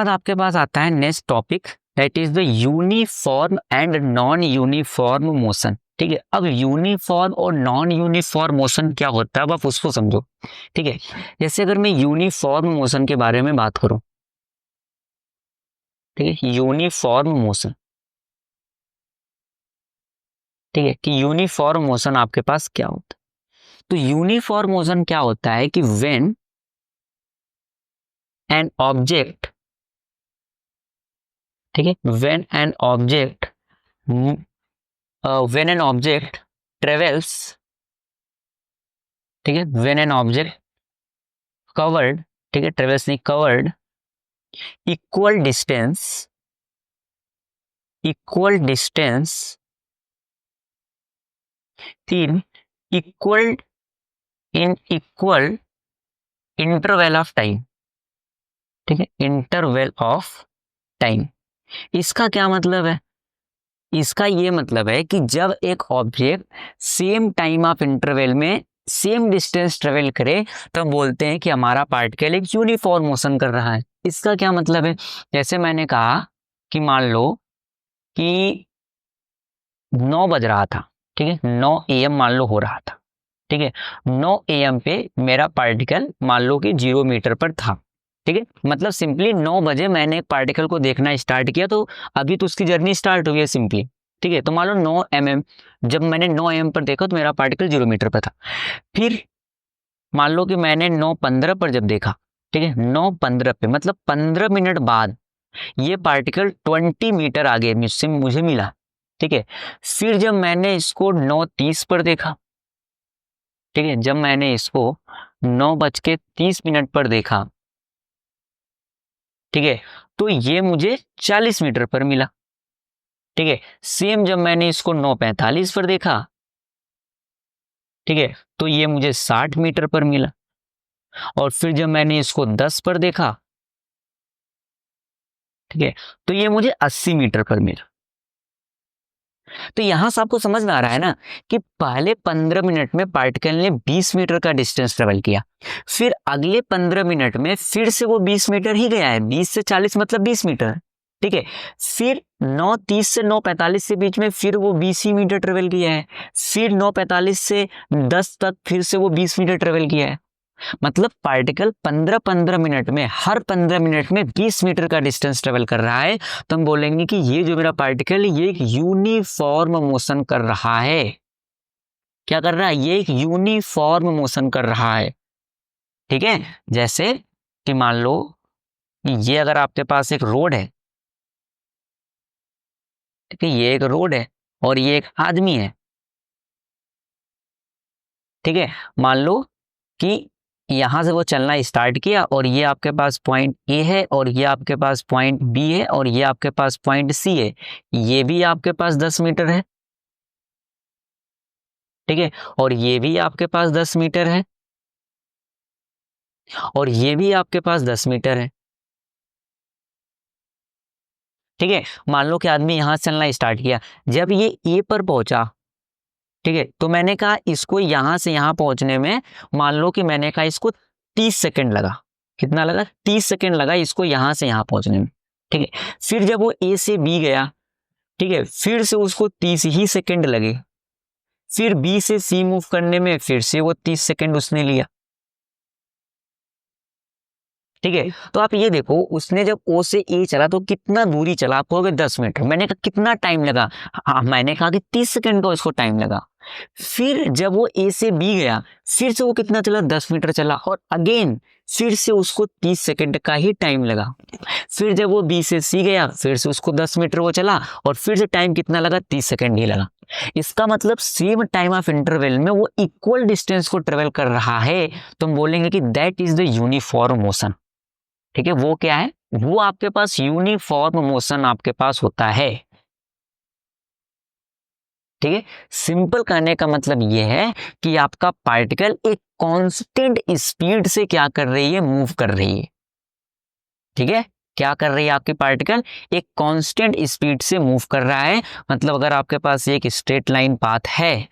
आपके पास आता है next topic, that is the uniform and non uniform motion. ठीक है, अब यूनिफॉर्म और नॉन यूनिफॉर्म मोशन क्या होता है, अब आप उसको समझो। ठीक है, जैसे अगर मैं यूनिफॉर्म मोशन के बारे में बात करूं, ठीक है, यूनिफॉर्म मोशन, ठीक है, कि यूनिफॉर्म मोशन आपके पास क्या होता है, तो यूनिफॉर्म मोशन क्या होता है कि व्हेन एन ऑब्जेक्ट, ठीक है, व्हेन एन ऑब्जेक्ट ट्रेवल्स, ठीक है, व्हेन एन ऑब्जेक्ट कवर्ड, ठीक है, ट्रेवल्स नहीं covered, equal distance in equal interval of time. ठीक है, इंटरवल ऑफ टाइम, इसका क्या मतलब है, इसका ये मतलब है कि जब एक object same time of interval में सेम डिस्टेंस ट्रेवल करे तो बोलते हैं कि हमारा पार्टिकल एक यूनिफॉर्म मोशन कर रहा है। इसका क्या मतलब है, जैसे मैंने कहा कि मान लो कि 9 बज रहा था, ठीक है, 9 AM मान लो हो रहा था, ठीक है, 9 AM पे मेरा पार्टिकल मान लो कि 0 मीटर पर था। ठीक है, मतलब सिंपली 9 बजे मैंने एक पार्टिकल को देखना स्टार्ट किया तो अभी तो उसकी जर्नी स्टार्ट हुई है सिंपली। ठीक है, तो मान लो 9 mm, जब मैंने 9 AM पर देखा तो मेरा पार्टिकल 0 मीटर पर था। फिर मान लो कि मैंने 9:15 पर जब देखा, ठीक है, 9:15 पे मतलब 15 मिनट बाद ये पार्टिकल 20 मीटर आगे मुझसे मुझे मिला। ठीक है, फिर जब मैंने इसको 9:30 पर देखा, ठीक है, जब मैंने इसको 9:30 पर देखा, ठीक है, तो ये मुझे 40 मीटर पर मिला। ठीक है, सेम जब मैंने इसको 9:45 पर देखा, ठीक है, तो ये मुझे 60 मीटर पर मिला। और फिर जब मैंने इसको 10 पर देखा, ठीक है, तो ये मुझे 80 मीटर पर मिला। तो यहां से आपको समझ में आ रहा है ना कि पहले 15 मिनट में पार्टिकल ने 20 मीटर का डिस्टेंस ट्रेवल किया, फिर अगले 15 मिनट में फिर से वो 20 मीटर ही गया है, 20 से 40 मतलब 20 मीटर। ठीक है, फिर 9:30 से 9:45 के बीच में फिर वो 20 ही मीटर ट्रेवल किया है, फिर 9:45 से 10 तक फिर से वो 20 मीटर ट्रेवल किया है। मतलब पार्टिकल 15-15 मिनट में, हर 15 मिनट में 20 मीटर का डिस्टेंस ट्रेवल कर रहा है, तो हम बोलेंगे कि ये जो मेरा पार्टिकल है ये एक यूनिफॉर्म मोशन कर रहा है। क्या कर रहा है, ये एक यूनिफॉर्म मोशन कर रहा है। ठीक है, जैसे कि मान लो कि ये अगर आपके पास एक रोड है, ठीक है, ये एक रोड है और ये एक आदमी है। ठीक है, मान लो कि यहां से वो चलना स्टार्ट किया और ये आपके पास पॉइंट ए है और ये आपके पास पॉइंट बी है और ये आपके पास पॉइंट सी है, ये भी आपके पास 10 मीटर है, ठीक है, और ये भी आपके पास 10 मीटर है और ये भी आपके पास 10 मीटर है, ठीक है। मान लो कि आदमी यहां से चलना स्टार्ट किया, जब ये ए पर पहुंचा, ठीक है, तो मैंने कहा इसको यहां से यहां पहुंचने में, मान लो कि मैंने कहा इसको 30 सेकंड लगा। कितना लगा? 30 सेकंड लगा इसको यहां से यहां पहुंचने में, ठीक है। फिर जब वो ए से बी गया, ठीक है, फिर से उसको 30 ही सेकंड लगे। फिर बी से सी मूव करने में फिर से वो 30 सेकंड उसने लिया, ठीक है। तो आप ये देखो, उसने जब ओ से ए चला तो कितना दूरी चला, आप कहोगे 10 मीटर। मैंने कहा कितना टाइम लगा? हाँ, मैंने कहा कि 30 सेकंड का उसको टाइम लगा। फिर जब वो ए से बी गया, फिर से वो कितना चला? 10 मीटर चला और अगेन फिर से उसको 30 सेकंड का ही टाइम लगा। फिर जब वो बी से सी गया, फिर से उसको 10 मीटर वो चला और फिर से टाइम कितना लगा? 30 सेकंड ही लगा। इसका मतलब सेम टाइम ऑफ इंटरवल में वो इक्वल डिस्टेंस को ट्रेवल कर रहा है, तो हम बोलेंगे कि that is the uniform motion, ठीक है। वो क्या है? वो आपके पास यूनिफॉर्म मोशन आपके पास होता है, ठीक है। सिंपल करने का मतलब यह है कि आपका पार्टिकल एक कांस्टेंट स्पीड से क्या कर रही है? मूव कर रही है, ठीक है। क्या कर रही है आपकी पार्टिकल? एक कांस्टेंट स्पीड से मूव कर रहा है। मतलब अगर आपके पास एक स्ट्रेट लाइन पाथ है,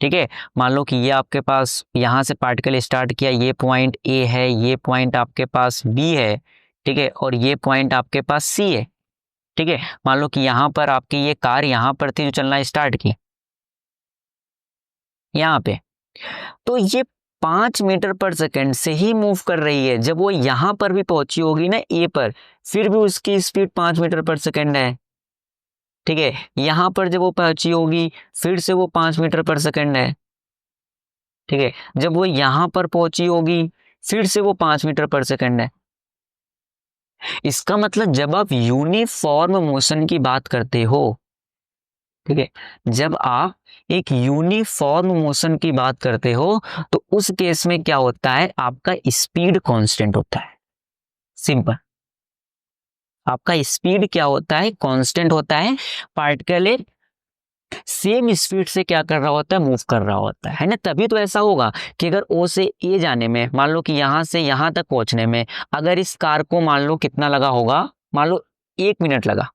ठीक है, मान लो कि ये आपके पास यहां से पार्टिकल स्टार्ट किया, ये पॉइंट ए है, ये पॉइंट आपके पास बी है, ठीक है, और ये पॉइंट आपके पास सी है, ठीक है। मान लो कि यहां पर आपकी ये कार यहां पर थी जो चलना स्टार्ट की यहाँ पे, तो ये 5 मीटर पर सेकंड से ही मूव कर रही है। जब वो यहां पर भी पहुंची होगी ना ए पर, फिर भी उसकी स्पीड 5 मीटर पर सेकंड है, ठीक है। यहां पर जब वो पहुंची होगी, फिर से वो 5 मीटर पर सेकंड है, ठीक है। जब वो यहां पर पहुंची होगी, फिर से वो 5 मीटर पर सेकंड है। इसका मतलब जब आप यूनिफॉर्म मोशन की बात करते हो, ठीक है, जब आप एक यूनिफॉर्म मोशन की बात करते हो, तो उस केस में क्या होता है? आपका स्पीड कांस्टेंट होता है। सिंपल, आपका स्पीड क्या होता है? कांस्टेंट होता है। पार्टिकल एक सेम स्पीड से क्या कर रहा होता है? मूव कर रहा होता है ना। तभी तो ऐसा होगा कि अगर ओ से ए जाने में, मान लो कि यहां से यहां तक पहुंचने में अगर इस कार को मान लो कितना लगा होगा, मान लो 1 मिनट लगा,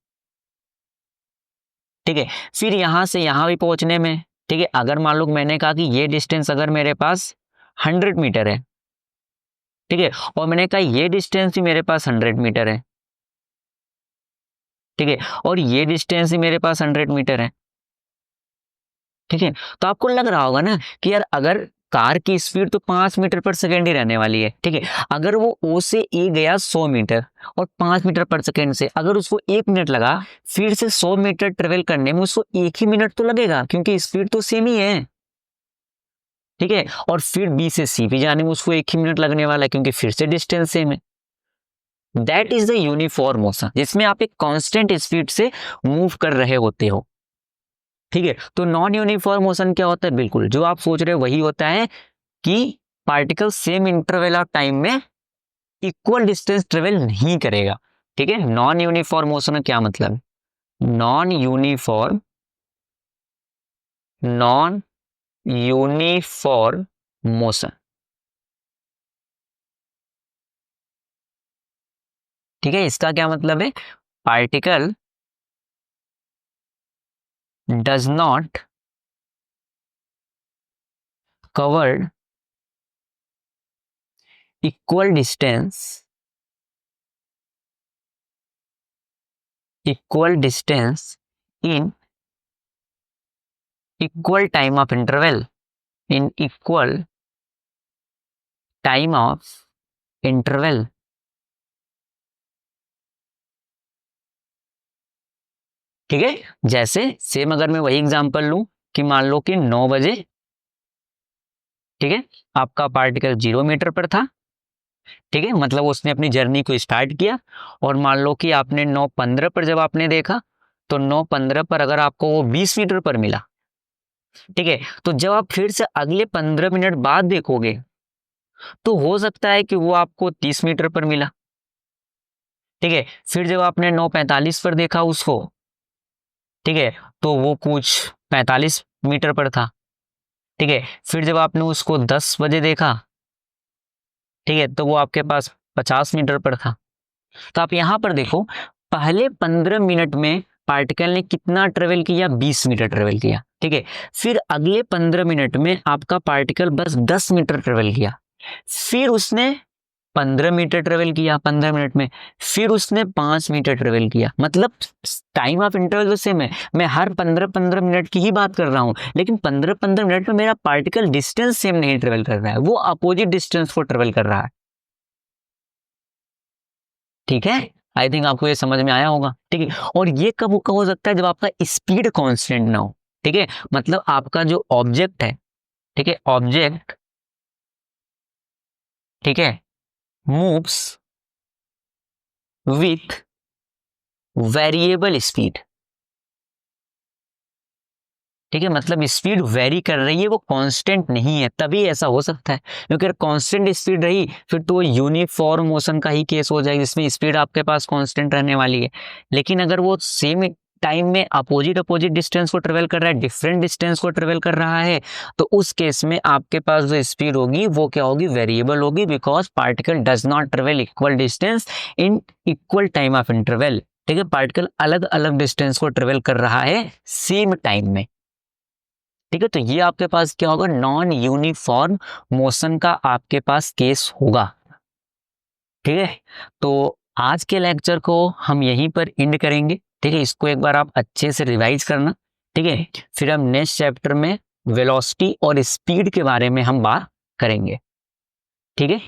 ठीक है। फिर यहां से यहां भी पहुंचने में, ठीक है, अगर मान लो मैंने कहा कि ये डिस्टेंस अगर मेरे पास 100 मीटर है, ठीक है, और मैंने कहा ये डिस्टेंस भी मेरे पास 100 मीटर है, ठीक है, और ये डिस्टेंस भी मेरे पास 100 मीटर है, ठीक है। तो आपको लग रहा होगा ना कि यार अगर कार की स्पीड तो 5 मीटर पर सेकेंड ही रहने वाली है, ठीक है, अगर वो ओ से ए गया 100 मीटर और 5 मीटर पर सेकेंड से अगर उसको 1 मिनट लगा, फिर से 100 मीटर ट्रेवल करने में उसको 1 ही मिनट तो लगेगा क्योंकि स्पीड तो सेम ही है, ठीक है। और फिर बी से सी भी जाने में उसको 1 ही मिनट लगने वाला है क्योंकि फिर से डिस्टेंस सेम है। That is the uniform motion, जिसमें आप एक कांस्टेंट स्पीड से मूव कर रहे होते हो, ठीक है। तो नॉन यूनिफॉर्म मोशन क्या होता है? बिल्कुल जो आप सोच रहे हो वही होता है कि particle same interval of time में इक्वल डिस्टेंस ट्रेवल नहीं करेगा, ठीक है। नॉन यूनिफॉर्म मोशन का क्या मतलब है? नॉन यूनिफॉर्म मोशन, ठीक है। इसका क्या मतलब है? Particle does not cover equal distance in equal time of interval in equal time of interval, ठीक है। जैसे सेम अगर मैं वही एग्जांपल लूं कि मान लो कि 9 बजे, ठीक है, आपका पार्टिकल 0 मीटर पर था, ठीक है, मतलब उसने अपनी जर्नी को स्टार्ट किया और मान लो कि आपने 9:15 पर जब आपने देखा तो 9:15 पर अगर आपको वो 20 मीटर पर मिला, ठीक है, तो जब आप फिर से अगले 15 मिनट बाद देखोगे तो हो सकता है कि वो आपको 30 मीटर पर मिला। ठीक है, फिर जब आपने 9:45 पर देखा उसको, ठीक है, तो वो कुछ 45 मीटर पर था। ठीक है, फिर जब आपने उसको 10 बजे देखा, ठीक है, तो वो आपके पास 50 मीटर पर था। तो आप यहां पर देखो, पहले 15 मिनट में पार्टिकल ने कितना ट्रेवल किया, 20 मीटर ट्रेवल किया। ठीक है, फिर अगले 15 मिनट में आपका पार्टिकल बस 10 मीटर ट्रेवल किया। फिर उसने 15 मीटर ट्रेवल किया 15 मिनट में, फिर उसने 5 मीटर ट्रेवल किया। मतलब टाइम ऑफ इंटरवल तो सेम है, मैं हर 15-15 मिनट की ही बात कर रहा हूं, लेकिन 15-15 मिनट में मेरा पार्टिकल डिस्टेंस सेम नहीं ट्रेवल कर रहा है, वो अपोजिट डिस्टेंस को ट्रेवल कर रहा है। ठीक है, आई थिंक आपको ये समझ में आया होगा। ठीक है, और ये कब हो सकता है, जब आपका स्पीड कांस्टेंट ना हो। ठीक है, मतलब आपका जो ऑब्जेक्ट है, ठीक है, ऑब्जेक्ट, ठीक है, मूव्स विथ वेरिएबल स्पीड। ठीक है, मतलब स्पीड वेरी कर रही है, वो कांस्टेंट नहीं है, तभी ऐसा हो सकता है। क्योंकि अगर कांस्टेंट स्पीड रही फिर तो वो यूनिफॉर्म मोशन का ही केस हो जाएगा, जिसमें स्पीड आपके पास कांस्टेंट रहने वाली है। लेकिन अगर वो सेम टाइम में अपोजिट अपोजिट डिस्टेंस को ट्रेवल कर रहा है, डिफरेंट डिस्टेंस को ट्रेवल कर रहा है, तो उस केस में आपके पास जो स्पीड होगी वो क्या होगी, वेरिएबल होगी, because particle does not travel equal distance in equal time of interval. ठीक है, पार्टिकल अलग अलग डिस्टेंस को ट्रेवल कर रहा है सेम टाइम में। ठीक है, तो ये आपके पास क्या होगा, नॉन यूनिफॉर्म मोशन का आपके पास केस होगा। ठीक है, तो आज के लेक्चर को हम यहीं पर एंड करेंगे। ठीक है, इसको एक बार आप अच्छे से रिवाइज करना। ठीक है, फिर हम नेक्स्ट चैप्टर में वेलोसिटी और स्पीड के बारे में हम बात करेंगे। ठीक है।